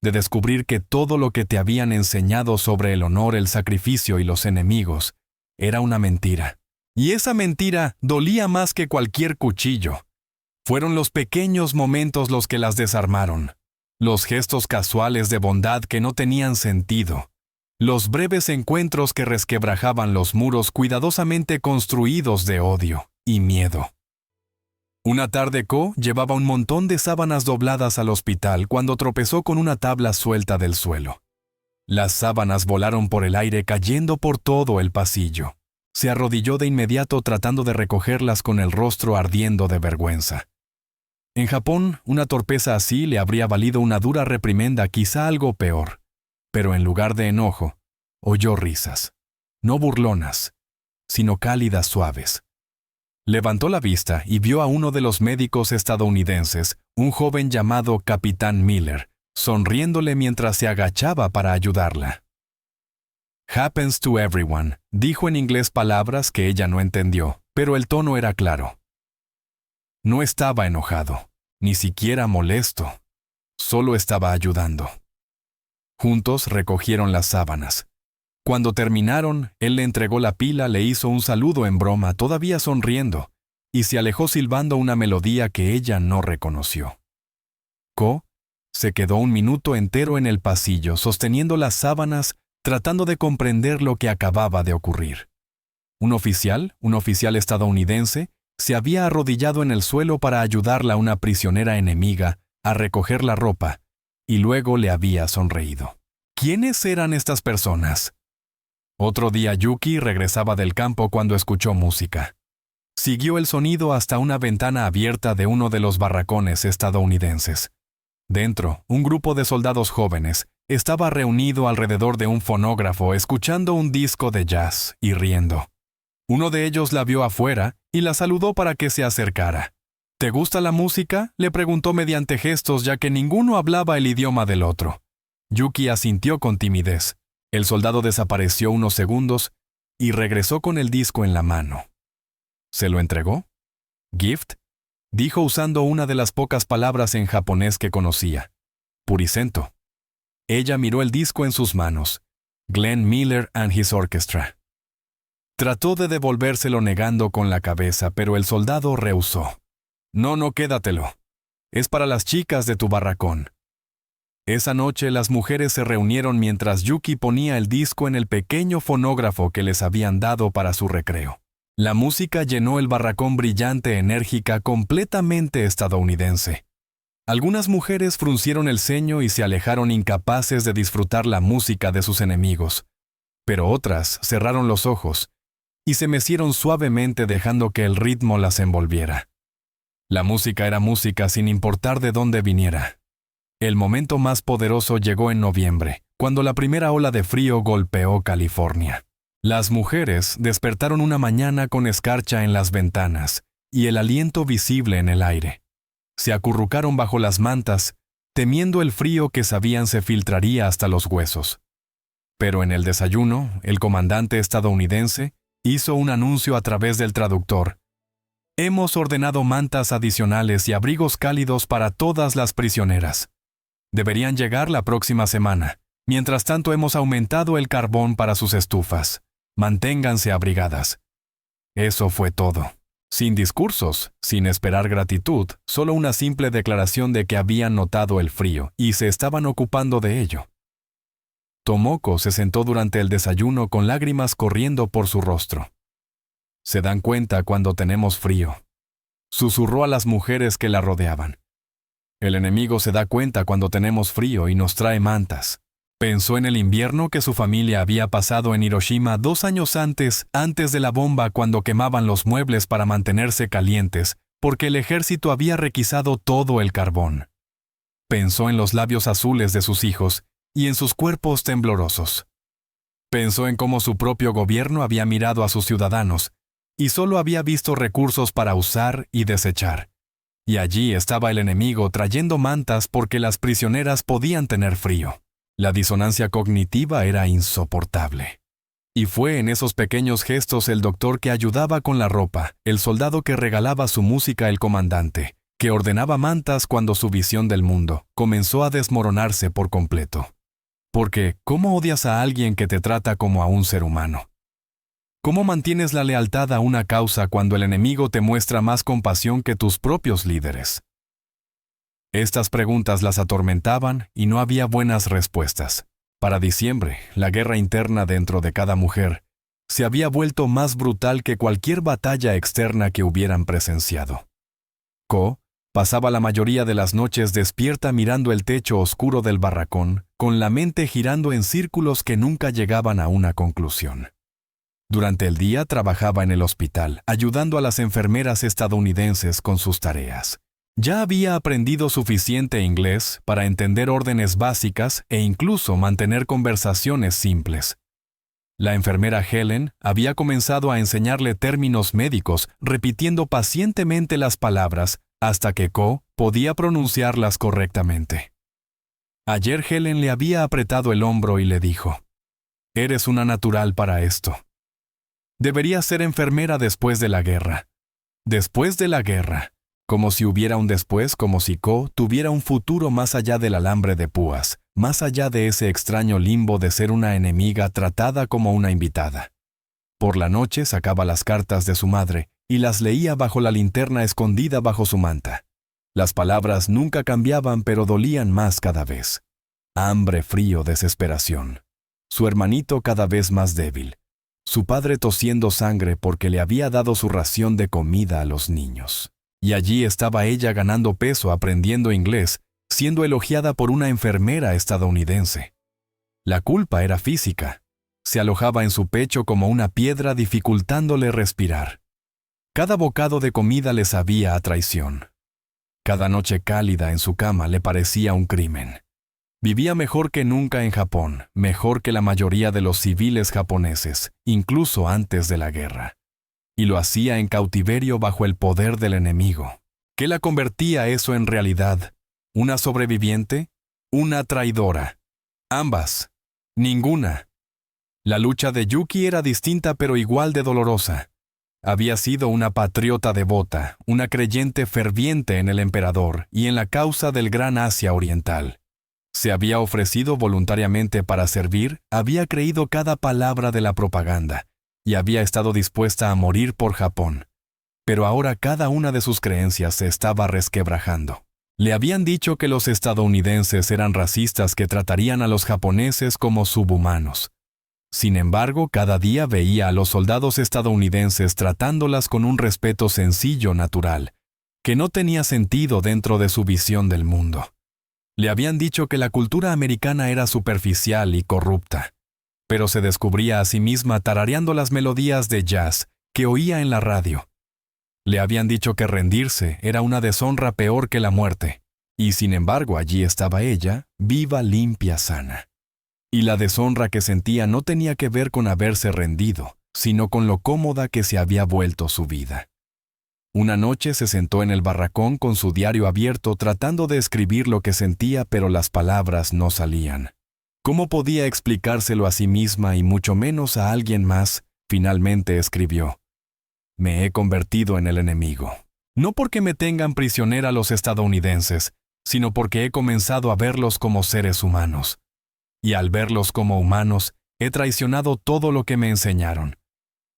de descubrir que todo lo que te habían enseñado sobre el honor, el sacrificio y los enemigos era una mentira. Y esa mentira dolía más que cualquier cuchillo. Fueron los pequeños momentos los que las desarmaron, los gestos casuales de bondad que no tenían sentido, Los breves encuentros que resquebrajaban los muros cuidadosamente construidos de odio y miedo. Una tarde Ko llevaba un montón de sábanas dobladas al hospital cuando tropezó con una tabla suelta del suelo. Las sábanas volaron por el aire cayendo por todo el pasillo. Se arrodilló de inmediato tratando de recogerlas con el rostro ardiendo de vergüenza. En Japón, una torpeza así le habría valido una dura reprimenda, quizá algo peor. Pero en lugar de enojo, oyó risas. No burlonas, sino cálidas suaves. Levantó la vista y vio a uno de los médicos estadounidenses, un joven llamado Capitán Miller, sonriéndole mientras se agachaba para ayudarla. «Happens to everyone», dijo en inglés palabras que ella no entendió, pero el tono era claro. No estaba enojado, ni siquiera molesto, solo estaba ayudando. Juntos recogieron las sábanas. Cuando terminaron, él le entregó la pila, le hizo un saludo en broma, todavía sonriendo, y se alejó silbando una melodía que ella no reconoció. Ko se quedó un minuto entero en el pasillo, sosteniendo las sábanas, tratando de comprender lo que acababa de ocurrir. Un oficial estadounidense, se había arrodillado en el suelo para ayudarla a una prisionera enemiga a recoger la ropa, y luego le había sonreído. ¿Quiénes eran estas personas? Otro día Yuki regresaba del campo cuando escuchó música. Siguió el sonido hasta una ventana abierta de uno de los barracones estadounidenses. Dentro, un grupo de soldados jóvenes estaba reunido alrededor de un fonógrafo escuchando un disco de jazz y riendo. Uno de ellos la vio afuera y la saludó para que se acercara. ¿Te gusta la música?, le preguntó mediante gestos, ya que ninguno hablaba el idioma del otro. Yuki asintió con timidez. El soldado desapareció unos segundos y regresó con el disco en la mano. ¿Se lo entregó? «Gift», dijo usando una de las pocas palabras en japonés que conocía. «Puricento». Ella miró el disco en sus manos. Glenn Miller and His Orchestra. Trató de devolvérselo negando con la cabeza, pero el soldado rehusó. No, quédatelo. Es para las chicas de tu barracón. Esa noche las mujeres se reunieron mientras Yuki ponía el disco en el pequeño fonógrafo que les habían dado para su recreo. La música llenó el barracón brillante, enérgica, completamente estadounidense. Algunas mujeres fruncieron el ceño y se alejaron incapaces de disfrutar la música de sus enemigos, pero otras cerraron los ojos y se mecieron suavemente dejando que el ritmo las envolviera. La música era música sin importar de dónde viniera. El momento más poderoso llegó en noviembre, cuando la primera ola de frío golpeó California. Las mujeres despertaron una mañana con escarcha en las ventanas y el aliento visible en el aire. Se acurrucaron bajo las mantas, temiendo el frío que sabían se filtraría hasta los huesos. Pero en el desayuno, el comandante estadounidense hizo un anuncio a través del traductor. «Hemos ordenado mantas adicionales y abrigos cálidos para todas las prisioneras. Deberían llegar la próxima semana. Mientras tanto, hemos aumentado el carbón para sus estufas. Manténganse abrigadas». Eso fue todo. Sin discursos, sin esperar gratitud, solo una simple declaración de que habían notado el frío y se estaban ocupando de ello. Tomoko se sentó durante el desayuno con lágrimas corriendo por su rostro. «Se dan cuenta cuando tenemos frío», susurró a las mujeres que la rodeaban. «El enemigo se da cuenta cuando tenemos frío y nos trae mantas». Pensó en el invierno que su familia había pasado en Hiroshima 2 años antes de la bomba, cuando quemaban los muebles para mantenerse calientes, porque el ejército había requisado todo el carbón. Pensó en los labios azules de sus hijos y en sus cuerpos temblorosos. Pensó en cómo su propio gobierno había mirado a sus ciudadanos y solo había visto recursos para usar y desechar. Y allí estaba el enemigo trayendo mantas porque las prisioneras podían tener frío. La disonancia cognitiva era insoportable. Y fue en esos pequeños gestos, el doctor que ayudaba con la ropa, el soldado que regalaba su música, el comandante, que ordenaba mantas, cuando su visión del mundo comenzó a desmoronarse por completo. Porque, ¿cómo odias a alguien que te trata como a un ser humano? ¿Cómo mantienes la lealtad a una causa cuando el enemigo te muestra más compasión que tus propios líderes? Estas preguntas las atormentaban y no había buenas respuestas. Para diciembre, la guerra interna dentro de cada mujer se había vuelto más brutal que cualquier batalla externa que hubieran presenciado. Ko pasaba la mayoría de las noches despierta mirando el techo oscuro del barracón, con la mente girando en círculos que nunca llegaban a una conclusión. Durante el día trabajaba en el hospital, ayudando a las enfermeras estadounidenses con sus tareas. Ya había aprendido suficiente inglés para entender órdenes básicas e incluso mantener conversaciones simples. La enfermera Helen había comenzado a enseñarle términos médicos, repitiendo pacientemente las palabras hasta que Ko podía pronunciarlas correctamente. Ayer Helen le había apretado el hombro y le dijo: «Eres una natural para esto. Deberías ser enfermera después de la guerra. Después de la guerra». Como si hubiera un después, como si Ko tuviera un futuro más allá del alambre de púas, más allá de ese extraño limbo de ser una enemiga tratada como una invitada. Por la noche sacaba las cartas de su madre y las leía bajo la linterna escondida bajo su manta. Las palabras nunca cambiaban, pero dolían más cada vez. Hambre, frío, desesperación. Su hermanito cada vez más débil. Su padre tosiendo sangre porque le había dado su ración de comida a los niños. Y allí estaba ella ganando peso aprendiendo inglés, siendo elogiada por una enfermera estadounidense. La culpa era física. Se alojaba en su pecho como una piedra dificultándole respirar. Cada bocado de comida le sabía a traición. Cada noche cálida en su cama le parecía un crimen. Vivía mejor que nunca en Japón, mejor que la mayoría de los civiles japoneses, incluso antes de la guerra. Y lo hacía en cautiverio bajo el poder del enemigo. ¿Qué la convertía eso en realidad? ¿Una sobreviviente? ¿Una traidora? Ambas. Ninguna. La lucha de Yuki era distinta pero igual de dolorosa. Había sido una patriota devota, una creyente ferviente en el emperador y en la causa del Gran Asia Oriental. Se había ofrecido voluntariamente para servir, había creído cada palabra de la propaganda y había estado dispuesta a morir por Japón. Pero ahora cada una de sus creencias se estaba resquebrajando. Le habían dicho que los estadounidenses eran racistas que tratarían a los japoneses como subhumanos. Sin embargo, cada día veía a los soldados estadounidenses tratándolas con un respeto sencillo, natural, que no tenía sentido dentro de su visión del mundo. Le habían dicho que la cultura americana era superficial y corrupta, pero se descubría a sí misma tarareando las melodías de jazz que oía en la radio. Le habían dicho que rendirse era una deshonra peor que la muerte, y sin embargo allí estaba ella, viva, limpia, sana. Y la deshonra que sentía no tenía que ver con haberse rendido, sino con lo cómoda que se había vuelto su vida. Una noche se sentó en el barracón con su diario abierto tratando de escribir lo que sentía, pero las palabras no salían. ¿Cómo podía explicárselo a sí misma y mucho menos a alguien más? Finalmente escribió: «Me he convertido en el enemigo. No porque me tengan prisionera los estadounidenses, sino porque he comenzado a verlos como seres humanos. Y al verlos como humanos, he traicionado todo lo que me enseñaron.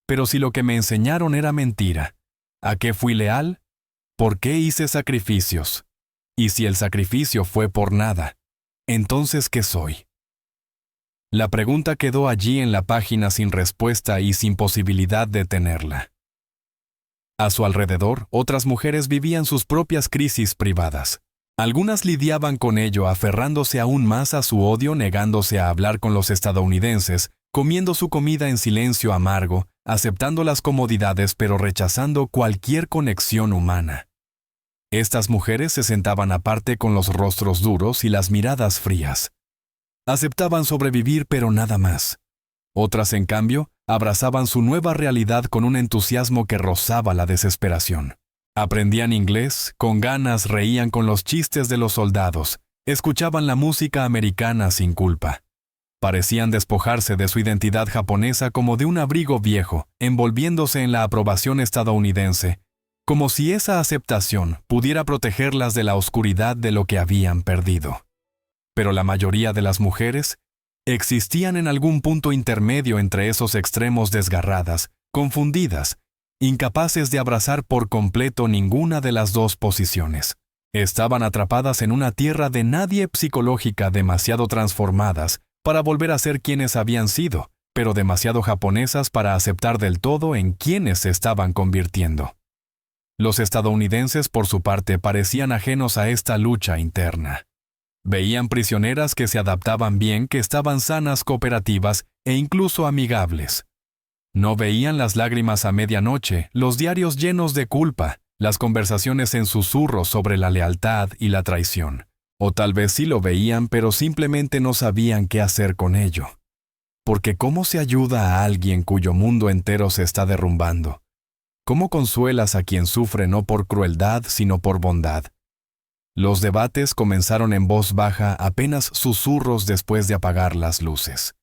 Pero si lo que me enseñaron era mentira, ¿a qué fui leal? ¿Por qué hice sacrificios? Y si el sacrificio fue por nada, ¿entonces qué soy?». La pregunta quedó allí en la página sin respuesta y sin posibilidad de tenerla. A su alrededor, otras mujeres vivían sus propias crisis privadas. Algunas lidiaban con ello aferrándose aún más a su odio, negándose a hablar con los estadounidenses, comiendo su comida en silencio amargo, aceptando las comodidades pero rechazando cualquier conexión humana. Estas mujeres se sentaban aparte con los rostros duros y las miradas frías. Aceptaban sobrevivir pero nada más. Otras, en cambio, abrazaban su nueva realidad con un entusiasmo que rozaba la desesperación. Aprendían inglés, con ganas reían con los chistes de los soldados, escuchaban la música americana sin culpa. Parecían despojarse de su identidad japonesa como de un abrigo viejo, envolviéndose en la aprobación estadounidense, como si esa aceptación pudiera protegerlas de la oscuridad de lo que habían perdido. Pero la mayoría de las mujeres existían en algún punto intermedio entre esos extremos, desgarradas, confundidas, incapaces de abrazar por completo ninguna de las dos posiciones. Estaban atrapadas en una tierra de nadie psicológica, demasiado transformadas para volver a ser quienes habían sido, pero demasiado japonesas para aceptar del todo en quienes se estaban convirtiendo. Los estadounidenses, por su parte, parecían ajenos a esta lucha interna. Veían prisioneras que se adaptaban bien, que estaban sanas, cooperativas e incluso amigables. No veían las lágrimas a medianoche, los diarios llenos de culpa, las conversaciones en susurros sobre la lealtad y la traición. O tal vez sí lo veían, pero simplemente no sabían qué hacer con ello. Porque ¿cómo se ayuda a alguien cuyo mundo entero se está derrumbando? ¿Cómo consuelas a quien sufre no por crueldad, sino por bondad? Los debates comenzaron en voz baja, apenas susurros después de apagar las luces.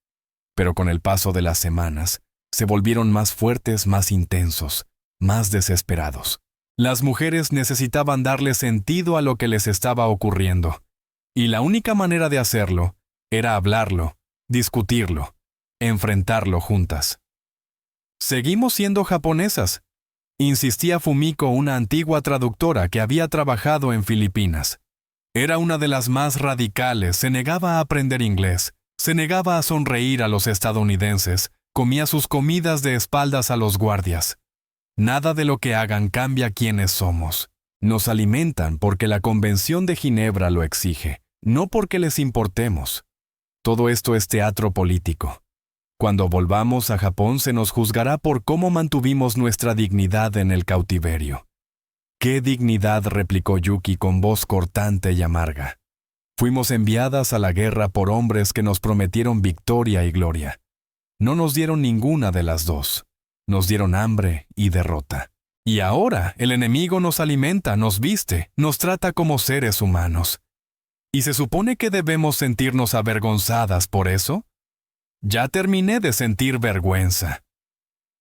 Pero con el paso de las semanas, se volvieron más fuertes, más intensos, más desesperados. Las mujeres necesitaban darle sentido a lo que les estaba ocurriendo. Y la única manera de hacerlo era hablarlo, discutirlo, enfrentarlo juntas. «Seguimos siendo japonesas», insistía Fumiko, una antigua traductora que había trabajado en Filipinas. Era una de las más radicales, se negaba a aprender inglés, se negaba a sonreír a los estadounidenses, comía sus comidas de espaldas a los guardias. Nada de lo que hagan cambia quiénes somos. Nos alimentan porque la Convención de Ginebra lo exige, no porque les importemos. Todo esto es teatro político. Cuando volvamos a Japón se nos juzgará por cómo mantuvimos nuestra dignidad en el cautiverio. «¿Qué dignidad?», replicó Yuki con voz cortante y amarga. «Fuimos enviadas a la guerra por hombres que nos prometieron victoria y gloria. No nos dieron ninguna de las dos. Nos dieron hambre y derrota. Y ahora el enemigo nos alimenta, nos viste, nos trata como seres humanos. ¿Y se supone que debemos sentirnos avergonzadas por eso? Ya terminé de sentir vergüenza».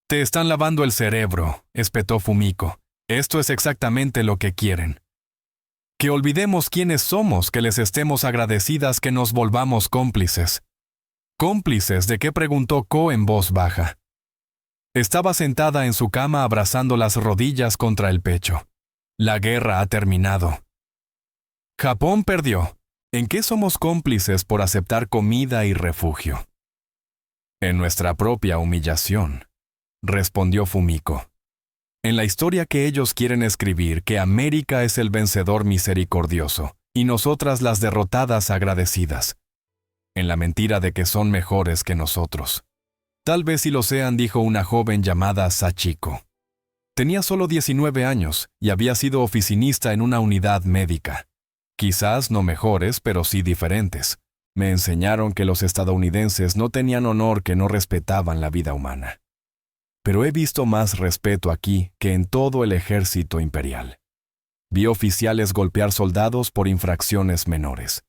«Te están lavando el cerebro», espetó Fumiko. «Esto es exactamente lo que quieren. Que olvidemos quiénes somos, que les estemos agradecidas, que nos volvamos cómplices». «¿Cómplices de qué?», preguntó Ko en voz baja. Estaba sentada en su cama abrazando las rodillas contra el pecho. «La guerra ha terminado. Japón perdió. ¿En qué somos cómplices por aceptar comida y refugio?» «En nuestra propia humillación», respondió Fumiko. «En la historia que ellos quieren escribir, que América es el vencedor misericordioso, y nosotras las derrotadas agradecidas. En la mentira de que son mejores que nosotros. Tal vez sí lo sean», dijo una joven llamada Sachiko. Tenía solo 19 años y había sido oficinista en una unidad médica. Quizás no mejores, pero sí diferentes. Me enseñaron que los estadounidenses no tenían honor, que no respetaban la vida humana. Pero he visto más respeto aquí que en todo el ejército imperial. Vi oficiales golpear soldados por infracciones menores.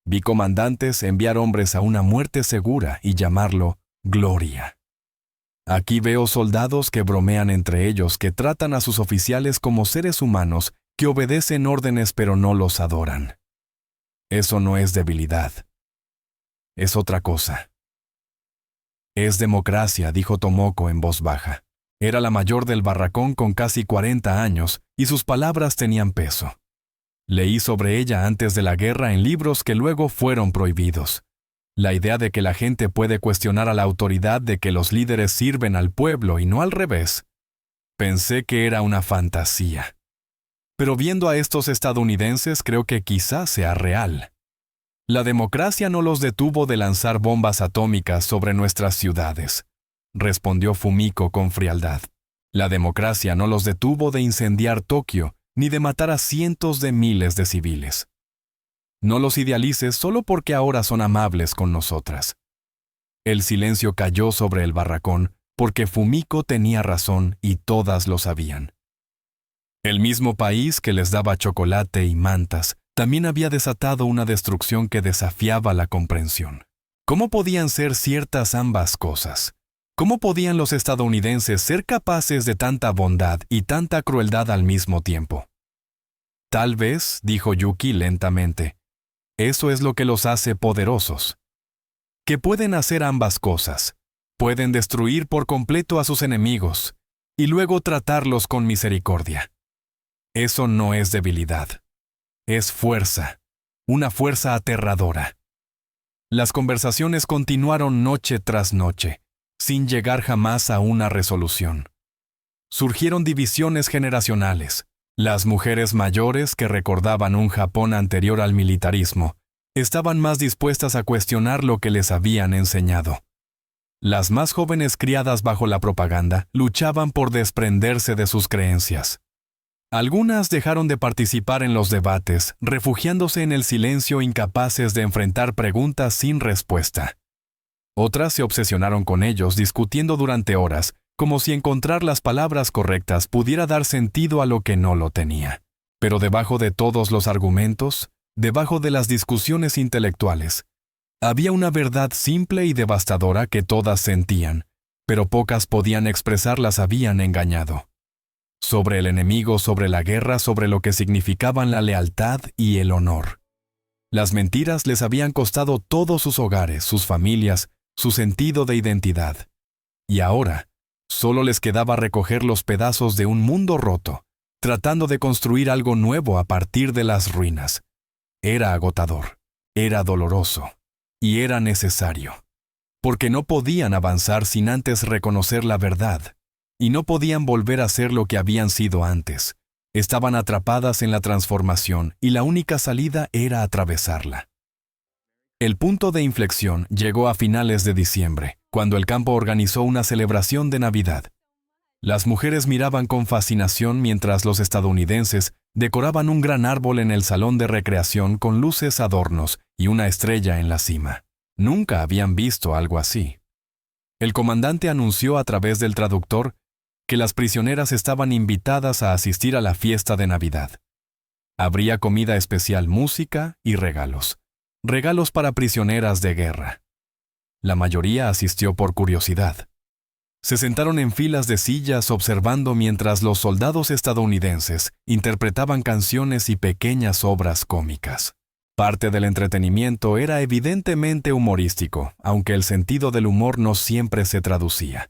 Vi comandantes enviar hombres a una muerte segura y llamarlo gloria. Aquí veo soldados que bromean entre ellos, que tratan a sus oficiales como seres humanos, que obedecen órdenes pero no los adoran. Eso no es debilidad. Es otra cosa. «Es democracia», dijo Tomoko en voz baja. Era la mayor del barracón con casi 40 años, y sus palabras tenían peso. Leí sobre ella antes de la guerra en libros que luego fueron prohibidos. La idea de que la gente puede cuestionar a la autoridad, de que los líderes sirven al pueblo y no al revés. Pensé que era una fantasía. Pero viendo a estos estadounidenses creo que quizás sea real. La democracia no los detuvo de lanzar bombas atómicas sobre nuestras ciudades, respondió Fumiko con frialdad. La democracia no los detuvo de incendiar Tokio, ni de matar a cientos de miles de civiles. No los idealices solo porque ahora son amables con nosotras. El silencio cayó sobre el barracón porque Fumiko tenía razón y todas lo sabían. El mismo país que les daba chocolate y mantas también había desatado una destrucción que desafiaba la comprensión. ¿Cómo podían ser ciertas ambas cosas? ¿Cómo podían los estadounidenses ser capaces de tanta bondad y tanta crueldad al mismo tiempo? Tal vez, dijo Yuki lentamente, eso es lo que los hace poderosos. Que pueden hacer ambas cosas. Pueden destruir por completo a sus enemigos y luego tratarlos con misericordia. Eso no es debilidad. Es fuerza, una fuerza aterradora. Las conversaciones continuaron noche tras noche, sin llegar jamás a una resolución. Surgieron divisiones generacionales. Las mujeres mayores, que recordaban un Japón anterior al militarismo, estaban más dispuestas a cuestionar lo que les habían enseñado. Las más jóvenes, criadas bajo la propaganda, luchaban por desprenderse de sus creencias. Algunas dejaron de participar en los debates, refugiándose en el silencio, incapaces de enfrentar preguntas sin respuesta. Otras se obsesionaron con ellos, discutiendo durante horas, como si encontrar las palabras correctas pudiera dar sentido a lo que no lo tenía. Pero debajo de todos los argumentos, debajo de las discusiones intelectuales, había una verdad simple y devastadora que todas sentían, pero pocas podían expresar. Las habían engañado. Sobre el enemigo, sobre la guerra, sobre lo que significaban la lealtad y el honor. Las mentiras les habían costado todos sus hogares, sus familias, su sentido de identidad. Y ahora, solo les quedaba recoger los pedazos de un mundo roto, tratando de construir algo nuevo a partir de las ruinas. Era agotador, era doloroso, y era necesario. Porque no podían avanzar sin antes reconocer la verdad, y no podían volver a ser lo que habían sido antes. Estaban atrapadas en la transformación, y la única salida era atravesarla. El punto de inflexión llegó a finales de diciembre, cuando el campo organizó una celebración de Navidad. Las mujeres miraban con fascinación mientras los estadounidenses decoraban un gran árbol en el salón de recreación con luces, adornos y una estrella en la cima. Nunca habían visto algo así. El comandante anunció a través del traductor que las prisioneras estaban invitadas a asistir a la fiesta de Navidad. Habría comida especial, música y regalos. Regalos para prisioneras de guerra. La mayoría asistió por curiosidad. Se sentaron en filas de sillas observando mientras los soldados estadounidenses interpretaban canciones y pequeñas obras cómicas. Parte del entretenimiento era evidentemente humorístico, aunque el sentido del humor no siempre se traducía.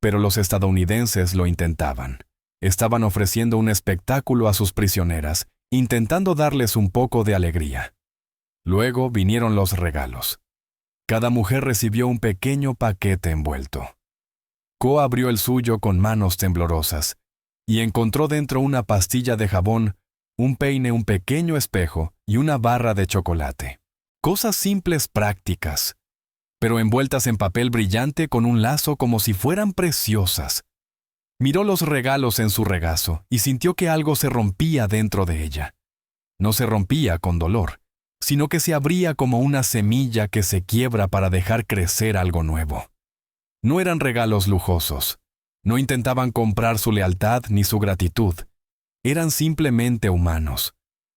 Pero los estadounidenses lo intentaban. Estaban ofreciendo un espectáculo a sus prisioneras, intentando darles un poco de alegría. Luego vinieron los regalos. Cada mujer recibió un pequeño paquete envuelto. Ko abrió el suyo con manos temblorosas y encontró dentro una pastilla de jabón, un peine, un pequeño espejo y una barra de chocolate. Cosas simples, prácticas, pero envueltas en papel brillante con un lazo como si fueran preciosas. Miró los regalos en su regazo y sintió que algo se rompía dentro de ella. No se rompía con dolor, sino que se abría como una semilla que se quiebra para dejar crecer algo nuevo. No eran regalos lujosos. No intentaban comprar su lealtad ni su gratitud. Eran simplemente humanos.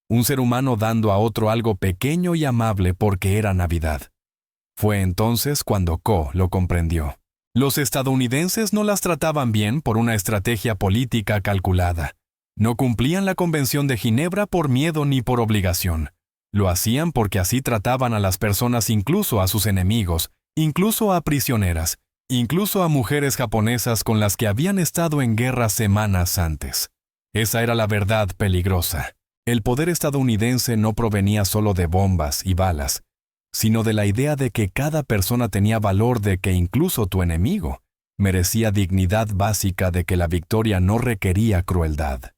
Un ser humano dando a otro algo pequeño y amable porque era Navidad. Fue entonces cuando Ko lo comprendió. Los estadounidenses no las trataban bien por una estrategia política calculada. No cumplían la Convención de Ginebra por miedo ni por obligación. Lo hacían porque así trataban a las personas, incluso a sus enemigos, incluso a prisioneras, incluso a mujeres japonesas con las que habían estado en guerra semanas antes. Esa era la verdad peligrosa. El poder estadounidense no provenía solo de bombas y balas, sino de la idea de que cada persona tenía valor, de que incluso tu enemigo merecía dignidad básica, de que la victoria no requería crueldad.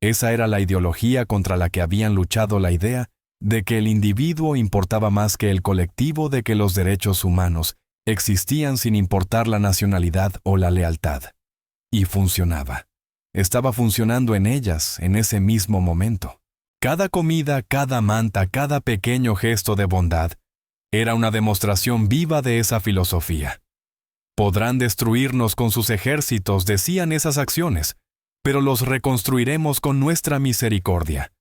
Esa era la ideología contra la que habían luchado, la idea de que el individuo importaba más que el colectivo, de que los derechos humanos existían sin importar la nacionalidad o la lealtad. Y funcionaba. Estaba funcionando en ellas en ese mismo momento. Cada comida, cada manta, cada pequeño gesto de bondad era una demostración viva de esa filosofía. Podrán destruirnos con sus ejércitos, decían esas acciones, pero los reconstruiremos con nuestra misericordia.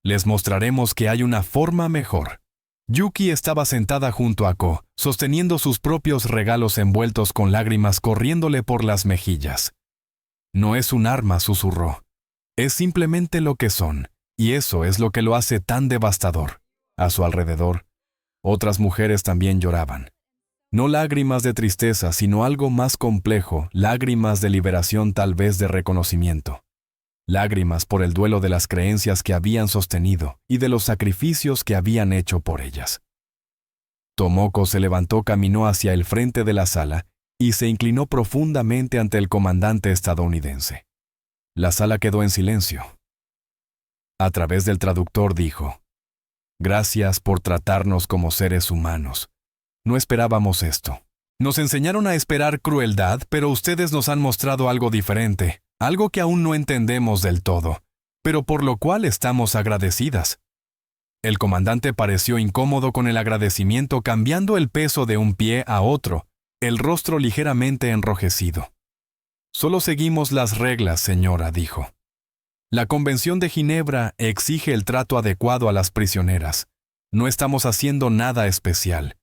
Les mostraremos que hay una forma mejor. Yuki estaba sentada junto a Ko, sosteniendo sus propios regalos envueltos con lágrimas corriéndole por las mejillas. No es un arma, susurró. Es simplemente lo que son, y eso es lo que lo hace tan devastador. A su alrededor, otras mujeres también lloraban. No lágrimas de tristeza, sino algo más complejo, lágrimas de liberación, tal vez de reconocimiento. Lágrimas por el duelo de las creencias que habían sostenido y de los sacrificios que habían hecho por ellas. Tomoko se levantó, caminó hacia el frente de la sala y se inclinó profundamente ante el comandante estadounidense. La sala quedó en silencio. A través del traductor dijo: «Gracias por tratarnos como seres humanos. No esperábamos esto. Nos enseñaron a esperar crueldad, pero ustedes nos han mostrado algo diferente, algo que aún no entendemos del todo, pero por lo cual estamos agradecidas». El comandante pareció incómodo con el agradecimiento, cambiando el peso de un pie a otro, el rostro ligeramente enrojecido. «Solo seguimos las reglas, señora», dijo. «La Convención de Ginebra exige el trato adecuado a las prisioneras. No estamos haciendo nada especial».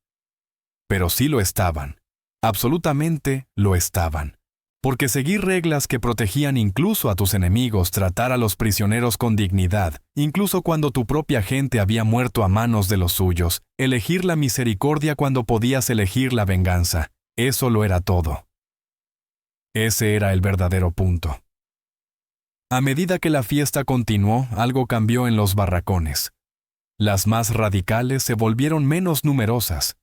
Pero sí lo estaban. Absolutamente lo estaban. Porque seguir reglas que protegían incluso a tus enemigos, tratar a los prisioneros con dignidad, incluso cuando tu propia gente había muerto a manos de los suyos, elegir la misericordia cuando podías elegir la venganza, eso lo era todo. Ese era el verdadero punto. A medida que la fiesta continuó, algo cambió en los barracones. Las más radicales se volvieron menos numerosas.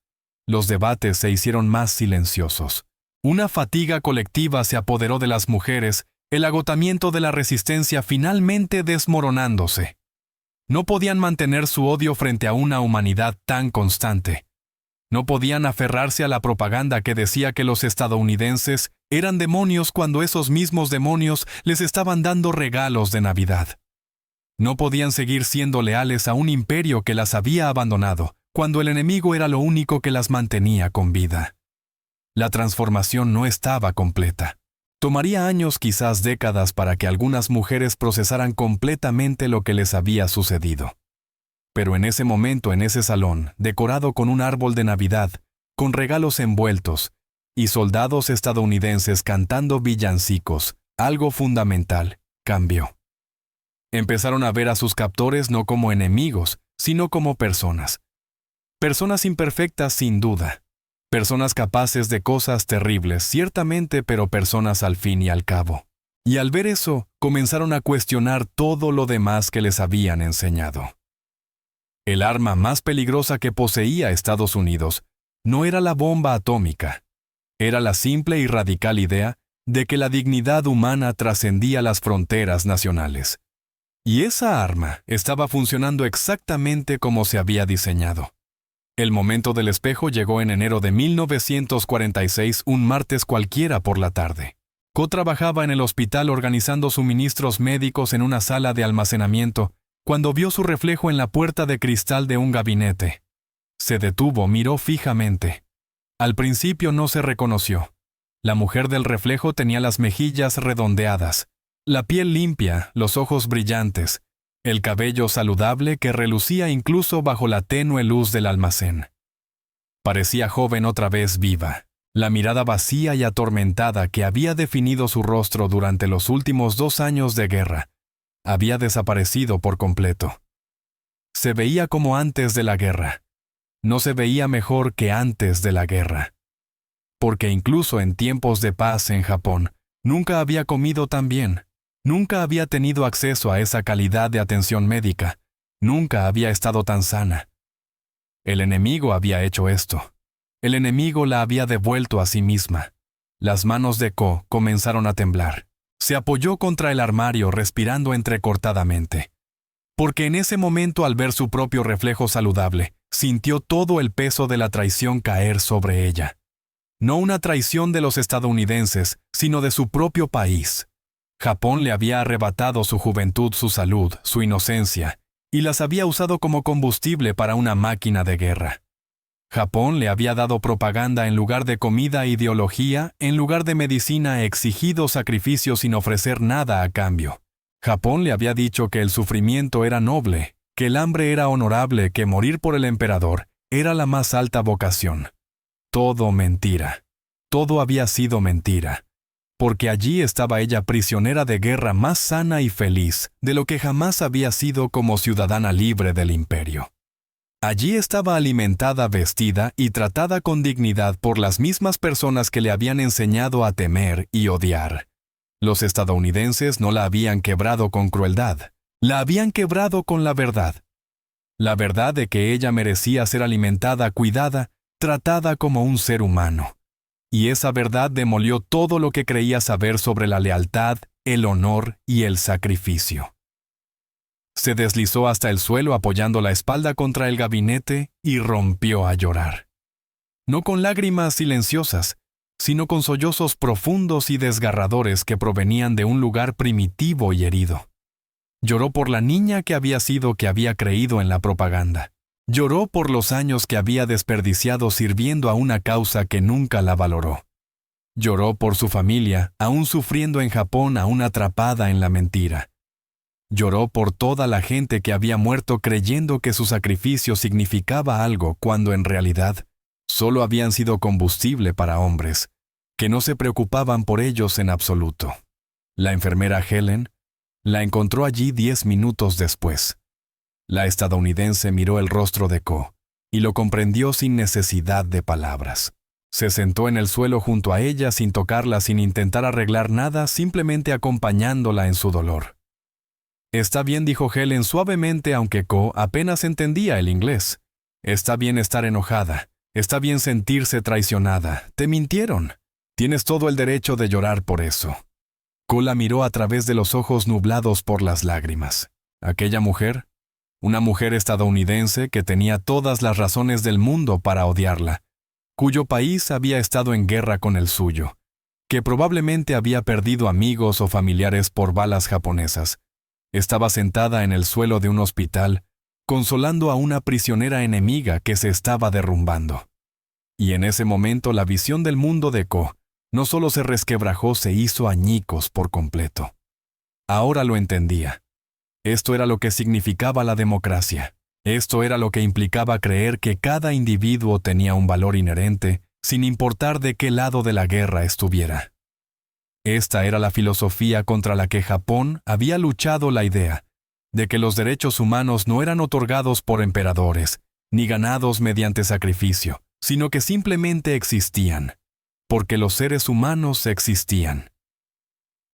Los debates se hicieron más silenciosos. Una fatiga colectiva se apoderó de las mujeres, el agotamiento de la resistencia finalmente desmoronándose. No podían mantener su odio frente a una humanidad tan constante. No podían aferrarse a la propaganda que decía que los estadounidenses eran demonios cuando esos mismos demonios les estaban dando regalos de Navidad. No podían seguir siendo leales a un imperio que las había abandonado, cuando el enemigo era lo único que las mantenía con vida. La transformación no estaba completa. Tomaría años, quizás décadas, para que algunas mujeres procesaran completamente lo que les había sucedido. Pero en ese momento, en ese salón, decorado con un árbol de Navidad, con regalos envueltos, y soldados estadounidenses cantando villancicos, algo fundamental cambió. Empezaron a ver a sus captores no como enemigos, sino como personas. Personas imperfectas, sin duda. Personas capaces de cosas terribles, ciertamente, pero personas al fin y al cabo. Y al ver eso, comenzaron a cuestionar todo lo demás que les habían enseñado. El arma más peligrosa que poseía Estados Unidos no era la bomba atómica. Era la simple y radical idea de que la dignidad humana trascendía las fronteras nacionales. Y esa arma estaba funcionando exactamente como se había diseñado. El momento del espejo llegó en enero de 1946, un martes cualquiera por la tarde. Co trabajaba en el hospital organizando suministros médicos en una sala de almacenamiento cuando vio su reflejo en la puerta de cristal de un gabinete. Se detuvo, miró fijamente. Al principio no se reconoció. La mujer del reflejo tenía las mejillas redondeadas, la piel limpia, los ojos brillantes, el cabello saludable que relucía incluso bajo la tenue luz del almacén. Parecía joven, otra vez viva. La mirada vacía y atormentada que había definido su rostro durante los últimos 2 años de guerra había desaparecido por completo. Se veía como antes de la guerra. No se veía mejor que antes de la guerra. Porque incluso en tiempos de paz en Japón, nunca había comido tan bien. Nunca había tenido acceso a esa calidad de atención médica. Nunca había estado tan sana. El enemigo había hecho esto. El enemigo la había devuelto a sí misma. Las manos de Ko comenzaron a temblar. Se apoyó contra el armario, respirando entrecortadamente. Porque en ese momento, al ver su propio reflejo saludable, sintió todo el peso de la traición caer sobre ella. No una traición de los estadounidenses, sino de su propio país. Japón le había arrebatado su juventud, su salud, su inocencia, y las había usado como combustible para una máquina de guerra. Japón le había dado propaganda en lugar de comida e ideología, en lugar de medicina, exigido sacrificios sin ofrecer nada a cambio. Japón le había dicho que el sufrimiento era noble, que el hambre era honorable, que morir por el emperador era la más alta vocación. Todo mentira. Todo había sido mentira. Porque allí estaba ella, prisionera de guerra, más sana y feliz de lo que jamás había sido como ciudadana libre del imperio. Allí estaba alimentada, vestida y tratada con dignidad por las mismas personas que le habían enseñado a temer y odiar. Los estadounidenses no la habían quebrado con crueldad, la habían quebrado con la verdad. La verdad de que ella merecía ser alimentada, cuidada tratada como un ser humano. Y esa verdad demolió todo lo que creía saber sobre la lealtad, el honor y el sacrificio. Se deslizó hasta el suelo apoyando la espalda contra el gabinete y rompió a llorar. No con lágrimas silenciosas, sino con sollozos profundos y desgarradores que provenían de un lugar primitivo y herido. Lloró por la niña que había creído en la propaganda. Lloró por los años que había desperdiciado sirviendo a una causa que nunca la valoró. Lloró por su familia, aún sufriendo en Japón, aún atrapada en la mentira. Lloró por toda la gente que había muerto creyendo que su sacrificio significaba algo cuando en realidad solo habían sido combustible para hombres, que no se preocupaban por ellos en absoluto. La enfermera Helen la encontró allí 10 minutos después. La estadounidense miró el rostro de Ko y lo comprendió sin necesidad de palabras. Se sentó en el suelo junto a ella sin tocarla, sin intentar arreglar nada, simplemente acompañándola en su dolor. «Está bien», dijo Helen suavemente, aunque Ko apenas entendía el inglés. «Está bien estar enojada. Está bien sentirse traicionada. Te mintieron. Tienes todo el derecho de llorar por eso». Ko la miró a través de los ojos nublados por las lágrimas. Aquella mujer, una mujer estadounidense que tenía todas las razones del mundo para odiarla, cuyo país había estado en guerra con el suyo, que probablemente había perdido amigos o familiares por balas japonesas, estaba sentada en el suelo de un hospital, consolando a una prisionera enemiga que se estaba derrumbando. Y en ese momento la visión del mundo de Ko no solo se resquebrajó, se hizo añicos por completo. Ahora lo entendía. Esto era lo que significaba la democracia. Esto era lo que implicaba creer que cada individuo tenía un valor inherente, sin importar de qué lado de la guerra estuviera. Esta era la filosofía contra la que Japón había luchado, la idea de que los derechos humanos no eran otorgados por emperadores, ni ganados mediante sacrificio, sino que simplemente existían, porque los seres humanos existían.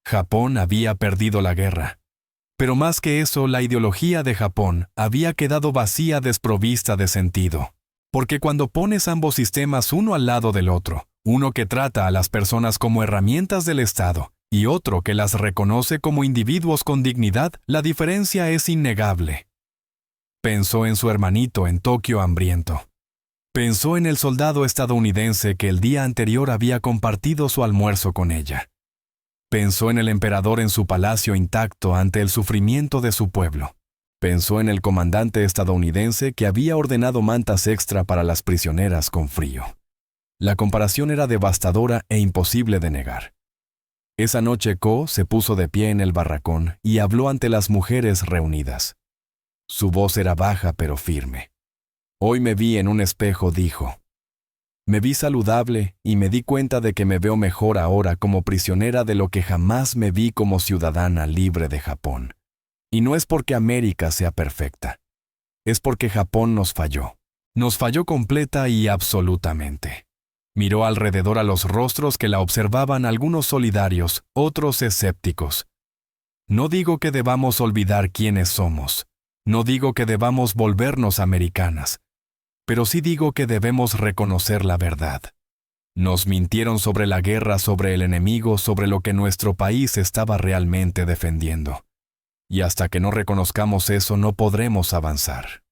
Japón había perdido la guerra. Pero más que eso, la ideología de Japón había quedado vacía, desprovista de sentido. Porque cuando pones ambos sistemas uno al lado del otro, uno que trata a las personas como herramientas del Estado y otro que las reconoce como individuos con dignidad, la diferencia es innegable. Pensó en su hermanito en Tokio hambriento. Pensó en el soldado estadounidense que el día anterior había compartido su almuerzo con ella. Pensó en el emperador en su palacio intacto ante el sufrimiento de su pueblo. Pensó en el comandante estadounidense que había ordenado mantas extra para las prisioneras con frío. La comparación era devastadora e imposible de negar. Esa noche Ko se puso de pie en el barracón y habló ante las mujeres reunidas. Su voz era baja pero firme. «Hoy me vi en un espejo», dijo. «Me vi saludable y me di cuenta de que me veo mejor ahora como prisionera de lo que jamás me vi como ciudadana libre de Japón. Y no es porque América sea perfecta. Es porque Japón nos falló. Nos falló completa y absolutamente». Miró alrededor a los rostros que la observaban, algunos solidarios, otros escépticos. «No digo que debamos olvidar quiénes somos. No digo que debamos volvernos americanas. Pero sí digo que debemos reconocer la verdad. Nos mintieron sobre la guerra, sobre el enemigo, sobre lo que nuestro país estaba realmente defendiendo. Y hasta que no reconozcamos eso, no podremos avanzar».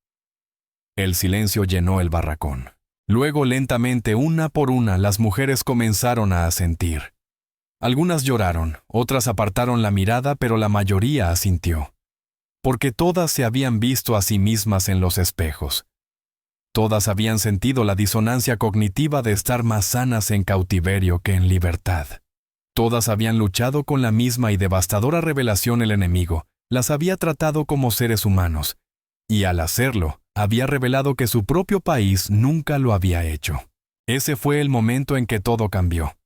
El silencio llenó el barracón. Luego, lentamente, una por una, las mujeres comenzaron a asentir. Algunas lloraron, otras apartaron la mirada, pero la mayoría asintió. Porque todas se habían visto a sí mismas en los espejos. Todas habían sentido la disonancia cognitiva de estar más sanas en cautiverio que en libertad. Todas habían luchado con la misma y devastadora revelación. El enemigo las había tratado como seres humanos, y al hacerlo, había revelado que su propio país nunca lo había hecho. Ese fue el momento en que todo cambió.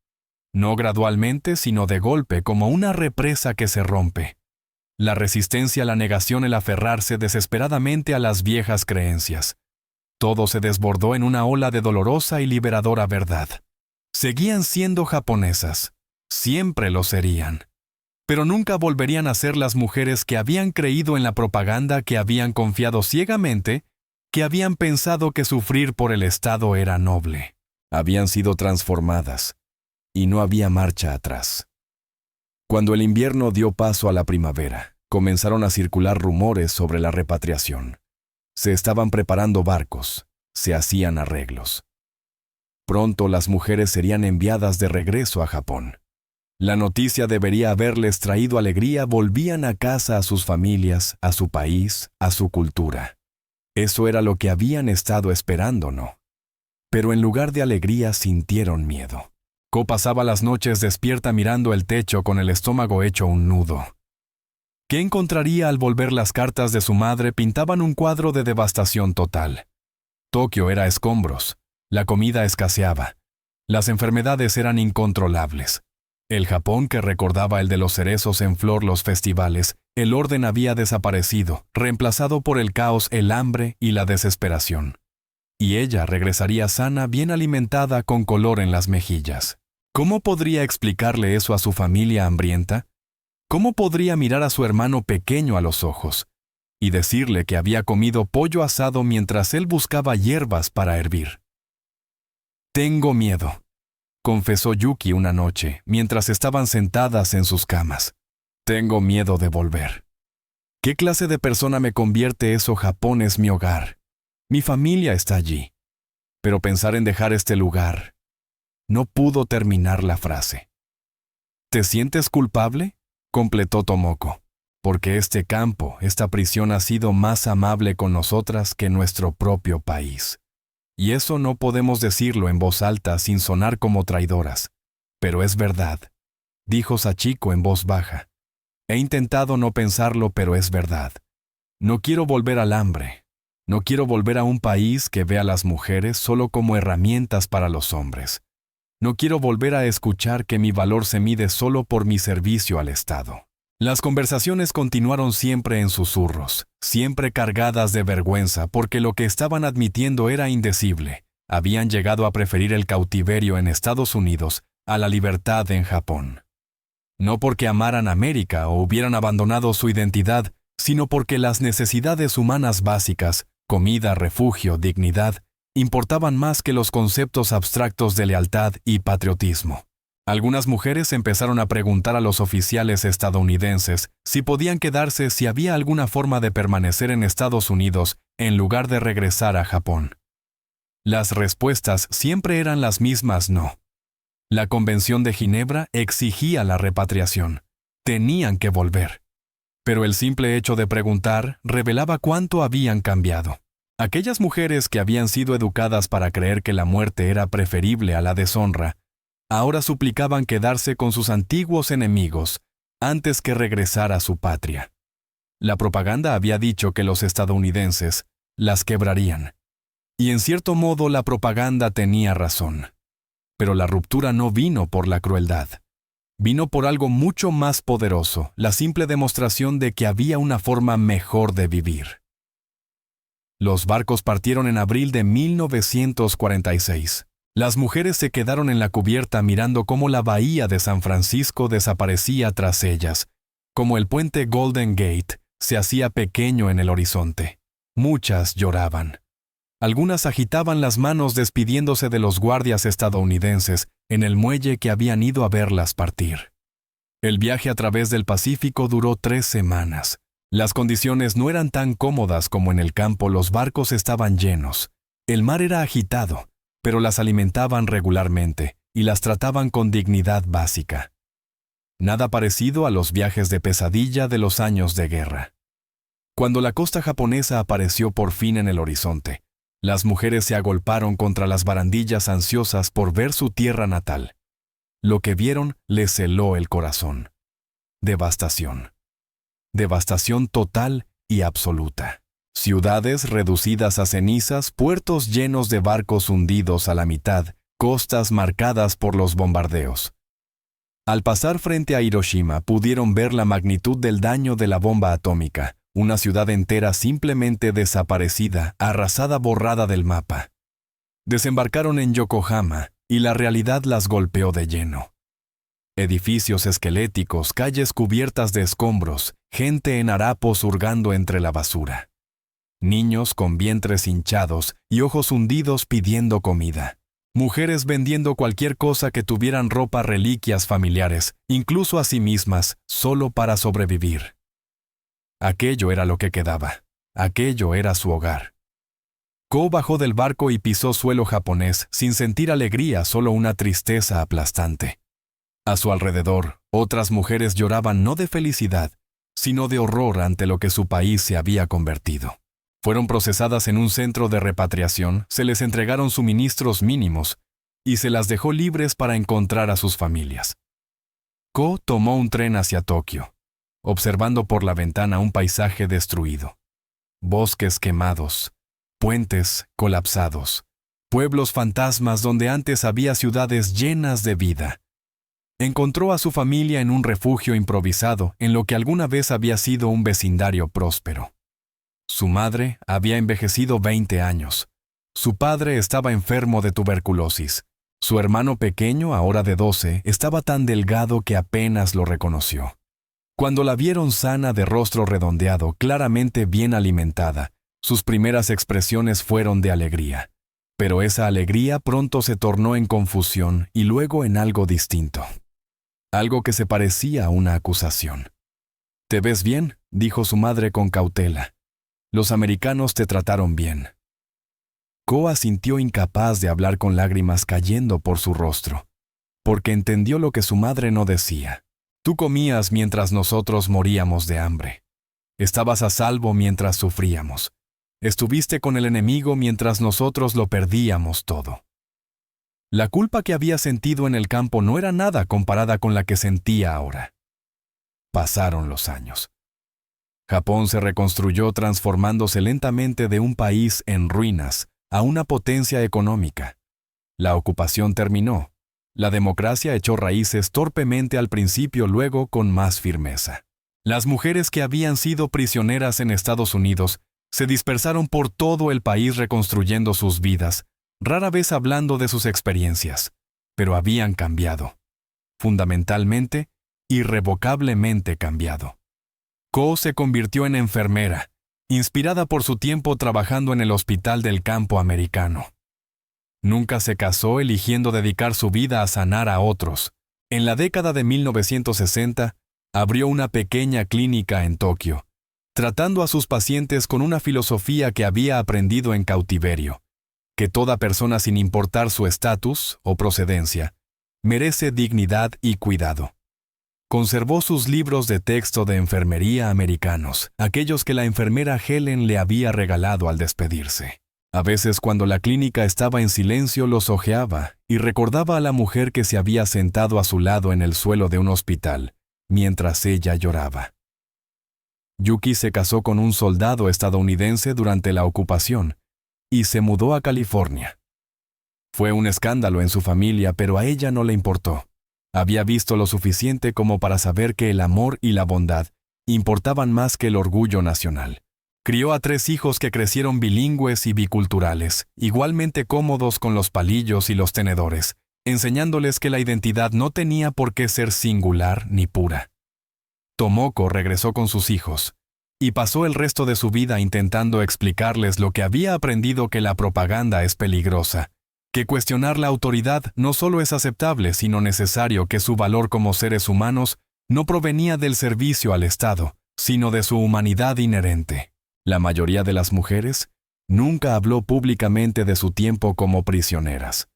No gradualmente, sino de golpe, como una represa que se rompe. La resistencia a la negación, el aferrarse desesperadamente a las viejas creencias. Todo se desbordó en una ola de dolorosa y liberadora verdad. Seguían siendo japonesas. Siempre lo serían. Pero nunca volverían a ser las mujeres que habían creído en la propaganda, que habían confiado ciegamente que habían pensado que sufrir por el Estado era noble, habían sido transformadas, y no había marcha atrás. Cuando el invierno dio paso a la primavera, comenzaron a circular rumores sobre la repatriación. Se estaban preparando barcos, se hacían arreglos. Pronto las mujeres serían enviadas de regreso a Japón. La noticia debería haberles traído alegría, volvían a casa a sus familias, a su país, a su cultura. Eso era lo que habían estado esperando, ¿no? Pero en lugar de alegría sintieron miedo. Ko pasaba las noches despierta mirando el techo con el estómago hecho un nudo. ¿Qué encontraría al volver? Las cartas de su madre pintaban un cuadro de devastación total. Tokio era escombros, la comida escaseaba, las enfermedades eran incontrolables. El Japón que recordaba el de los cerezos en flor, los festivales, el orden había desaparecido, reemplazado por el caos, el hambre y la desesperación. Y ella regresaría sana, bien alimentada, con color en las mejillas. ¿Cómo podría explicarle eso a su familia hambrienta? ¿Cómo podría mirar a su hermano pequeño a los ojos y decirle que había comido pollo asado mientras él buscaba hierbas para hervir? «Tengo miedo», confesó Yuki una noche, mientras estaban sentadas en sus camas. «Tengo miedo de volver. ¿Qué clase de persona me convierte eso? Japón es mi hogar. Mi familia está allí. Pero pensar en dejar este lugar...» No pudo terminar la frase. «¿Te sientes culpable?», completó Tomoko. «Porque este campo, esta prisión ha sido más amable con nosotras que nuestro propio país. Y eso no podemos decirlo en voz alta sin sonar como traidoras. Pero es verdad», dijo Sachiko en voz baja. «He intentado no pensarlo, pero es verdad. No quiero volver al hambre. No quiero volver a un país que ve a las mujeres solo como herramientas para los hombres. No quiero volver a escuchar que mi valor se mide solo por mi servicio al Estado». Las conversaciones continuaron siempre en susurros, siempre cargadas de vergüenza porque lo que estaban admitiendo era indecible. Habían llegado a preferir el cautiverio en Estados Unidos a la libertad en Japón. No porque amaran América o hubieran abandonado su identidad, sino porque las necesidades humanas básicas, comida, refugio, dignidad, importaban más que los conceptos abstractos de lealtad y patriotismo. Algunas mujeres empezaron a preguntar a los oficiales estadounidenses si podían quedarse, si había alguna forma de permanecer en Estados Unidos en lugar de regresar a Japón. Las respuestas siempre eran las mismas: no. La Convención de Ginebra exigía la repatriación. Tenían que volver. Pero el simple hecho de preguntar revelaba cuánto habían cambiado. Aquellas mujeres que habían sido educadas para creer que la muerte era preferible a la deshonra, ahora suplicaban quedarse con sus antiguos enemigos antes que regresar a su patria. La propaganda había dicho que los estadounidenses las quebrarían. Y en cierto modo la propaganda tenía razón. Pero la ruptura no vino por la crueldad. Vino por algo mucho más poderoso, la simple demostración de que había una forma mejor de vivir. Los barcos partieron en abril de 1946. Las mujeres se quedaron en la cubierta mirando cómo la bahía de San Francisco desaparecía tras ellas, como el puente Golden Gate se hacía pequeño en el horizonte. Muchas lloraban. Algunas agitaban las manos despidiéndose de los guardias estadounidenses en el muelle que habían ido a verlas partir. El viaje a través del Pacífico duró 3 semanas. Las condiciones no eran tan cómodas como en el campo, los barcos estaban llenos. El mar era agitado, pero las alimentaban regularmente y las trataban con dignidad básica. Nada parecido a los viajes de pesadilla de los años de guerra. Cuando la costa japonesa apareció por fin en el horizonte, las mujeres se agolparon contra las barandillas ansiosas por ver su tierra natal. Lo que vieron les heló el corazón. Devastación. Devastación total y absoluta. Ciudades reducidas a cenizas, puertos llenos de barcos hundidos a la mitad, costas marcadas por los bombardeos. Al pasar frente a Hiroshima pudieron ver la magnitud del daño de la bomba atómica, una ciudad entera simplemente desaparecida, arrasada, borrada del mapa. Desembarcaron en Yokohama y la realidad las golpeó de lleno. Edificios esqueléticos, calles cubiertas de escombros, gente en harapos hurgando entre la basura. Niños con vientres hinchados y ojos hundidos pidiendo comida. Mujeres vendiendo cualquier cosa que tuvieran ropa, reliquias familiares, incluso a sí mismas, solo para sobrevivir. Aquello era lo que quedaba. Aquello era su hogar. Ko bajó del barco y pisó suelo japonés sin sentir alegría, solo una tristeza aplastante. A su alrededor, otras mujeres lloraban no de felicidad, sino de horror ante lo que su país se había convertido. Fueron procesadas en un centro de repatriación, se les entregaron suministros mínimos y se las dejó libres para encontrar a sus familias. Ko tomó un tren hacia Tokio, observando por la ventana un paisaje destruido. Bosques quemados, puentes colapsados, pueblos fantasmas donde antes había ciudades llenas de vida. Encontró a su familia en un refugio improvisado en lo que alguna vez había sido un vecindario próspero. Su madre había envejecido 20 años. Su padre estaba enfermo de tuberculosis. Su hermano pequeño, ahora de 12, estaba tan delgado que apenas lo reconoció. Cuando la vieron sana, de rostro redondeado, claramente bien alimentada, sus primeras expresiones fueron de alegría. Pero esa alegría pronto se tornó en confusión y luego en algo distinto. Algo que se parecía a una acusación. «¿Te ves bien?», dijo su madre con cautela. «Los americanos te trataron bien». Ko asintió, incapaz de hablar, con lágrimas cayendo por su rostro, porque entendió lo que su madre no decía. «Tú comías mientras nosotros moríamos de hambre. Estabas a salvo mientras sufríamos. Estuviste con el enemigo mientras nosotros lo perdíamos todo». La culpa que había sentido en el campo no era nada comparada con la que sentía ahora. Pasaron los años. Japón se reconstruyó, transformándose lentamente de un país en ruinas a una potencia económica. La ocupación terminó. La democracia echó raíces torpemente al principio, luego con más firmeza. Las mujeres que habían sido prisioneras en Estados Unidos se dispersaron por todo el país reconstruyendo sus vidas, rara vez hablando de sus experiencias, pero habían cambiado. Fundamentalmente, irrevocablemente cambiado. Ko se convirtió en enfermera, inspirada por su tiempo trabajando en el hospital del campo americano. Nunca se casó, eligiendo dedicar su vida a sanar a otros. En la década de 1960, abrió una pequeña clínica en Tokio, tratando a sus pacientes con una filosofía que había aprendido en cautiverio, que toda persona, sin importar su estatus o procedencia, merece dignidad y cuidado. Conservó sus libros de texto de enfermería americanos, aquellos que la enfermera Helen le había regalado al despedirse. A veces, cuando la clínica estaba en silencio, los hojeaba y recordaba a la mujer que se había sentado a su lado en el suelo de un hospital, mientras ella lloraba. Yuki se casó con un soldado estadounidense durante la ocupación y se mudó a California. Fue un escándalo en su familia, pero a ella no le importó. Había visto lo suficiente como para saber que el amor y la bondad importaban más que el orgullo nacional. Crió a 3 hijos que crecieron bilingües y biculturales, igualmente cómodos con los palillos y los tenedores, enseñándoles que la identidad no tenía por qué ser singular ni pura. Tomoko regresó con sus hijos y pasó el resto de su vida intentando explicarles lo que había aprendido: que la propaganda es peligrosa, que cuestionar la autoridad no solo es aceptable, sino necesario, que su valor como seres humanos no provenía del servicio al Estado, sino de su humanidad inherente. La mayoría de las mujeres nunca habló públicamente de su tiempo como prisioneras.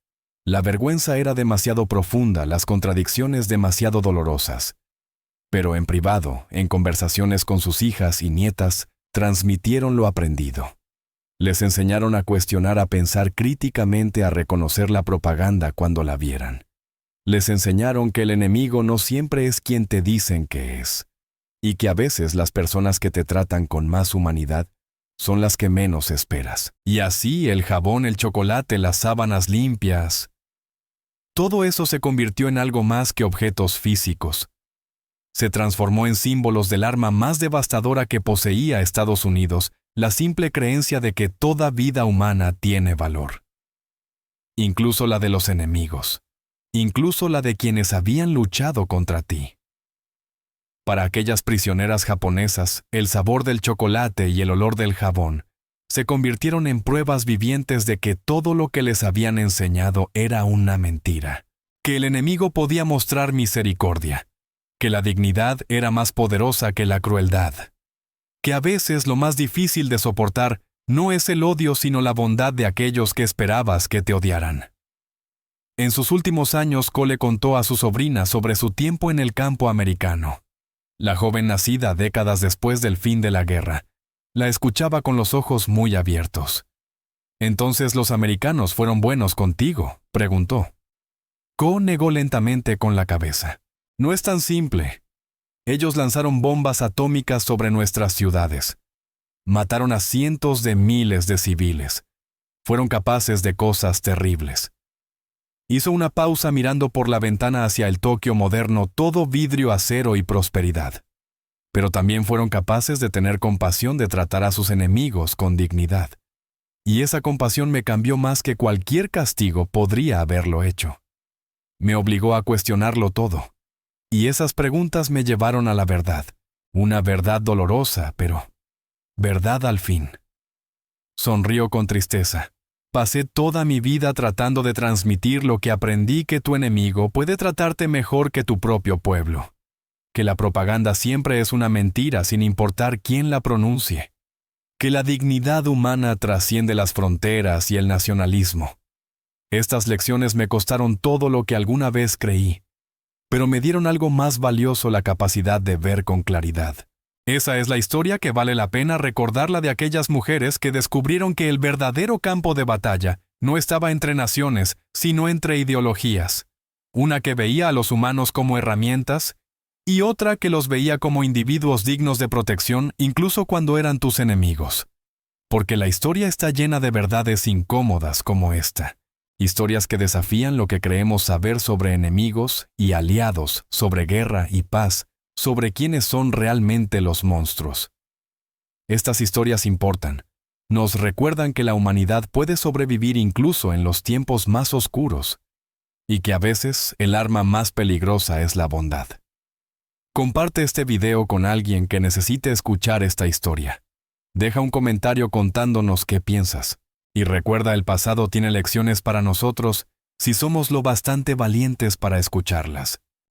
La vergüenza era demasiado profunda, las contradicciones demasiado dolorosas. Pero en privado, en conversaciones con sus hijas y nietas, transmitieron lo aprendido. Les enseñaron a cuestionar, a pensar críticamente, a reconocer la propaganda cuando la vieran. Les enseñaron que el enemigo no siempre es quien te dicen que es, y que a veces las personas que te tratan con más humanidad son las que menos esperas. Y así el jabón, el chocolate, las sábanas limpias. Todo eso se convirtió en algo más que objetos físicos. Se transformó en símbolos del arma más devastadora que poseía Estados Unidos: la simple creencia de que toda vida humana tiene valor. Incluso la de los enemigos. Incluso la de quienes habían luchado contra ti. Para aquellas prisioneras japonesas, el sabor del chocolate y el olor del jabón se convirtieron en pruebas vivientes de que todo lo que les habían enseñado era una mentira, que el enemigo podía mostrar misericordia, que la dignidad era más poderosa que la crueldad, que a veces lo más difícil de soportar no es el odio sino la bondad de aquellos que esperabas que te odiaran. En sus últimos años, Cole contó a su sobrina sobre su tiempo en el campo americano. La joven nacida décadas después del fin de la guerra, la escuchaba con los ojos muy abiertos. «¿Entonces los americanos fueron buenos contigo?», preguntó. Co negó lentamente con la cabeza. «No es tan simple. Ellos lanzaron bombas atómicas sobre nuestras ciudades. Mataron a cientos de miles de civiles. Fueron capaces de cosas terribles». Hizo una pausa mirando por la ventana hacia el Tokio moderno, todo vidrio, acero y prosperidad. Pero también fueron capaces de tener compasión, de tratar a sus enemigos con dignidad. Y esa compasión me cambió más que cualquier castigo podría haberlo hecho. Me obligó a cuestionarlo todo. Y esas preguntas me llevaron a la verdad. Una verdad dolorosa, pero verdad al fin. Sonrió con tristeza. Pasé toda mi vida tratando de transmitir lo que aprendí, que tu enemigo puede tratarte mejor que tu propio pueblo. Que la propaganda siempre es una mentira sin importar quién la pronuncie. Que la dignidad humana trasciende las fronteras y el nacionalismo. Estas lecciones me costaron todo lo que alguna vez creí, pero me dieron algo más valioso: la capacidad de ver con claridad. Esa es la historia que vale la pena recordarla, de aquellas mujeres que descubrieron que el verdadero campo de batalla no estaba entre naciones, sino entre ideologías. Una que veía a los humanos como herramientas y otra que los veía como individuos dignos de protección incluso cuando eran tus enemigos. Porque la historia está llena de verdades incómodas como esta. Historias que desafían lo que creemos saber sobre enemigos y aliados, sobre guerra y paz, sobre quiénes son realmente los monstruos. Estas historias importan. Nos recuerdan que la humanidad puede sobrevivir incluso en los tiempos más oscuros, y que a veces el arma más peligrosa es la bondad. Comparte este video con alguien que necesite escuchar esta historia. Deja un comentario contándonos qué piensas. Y recuerda, el pasado tiene lecciones para nosotros si somos lo bastante valientes para escucharlas.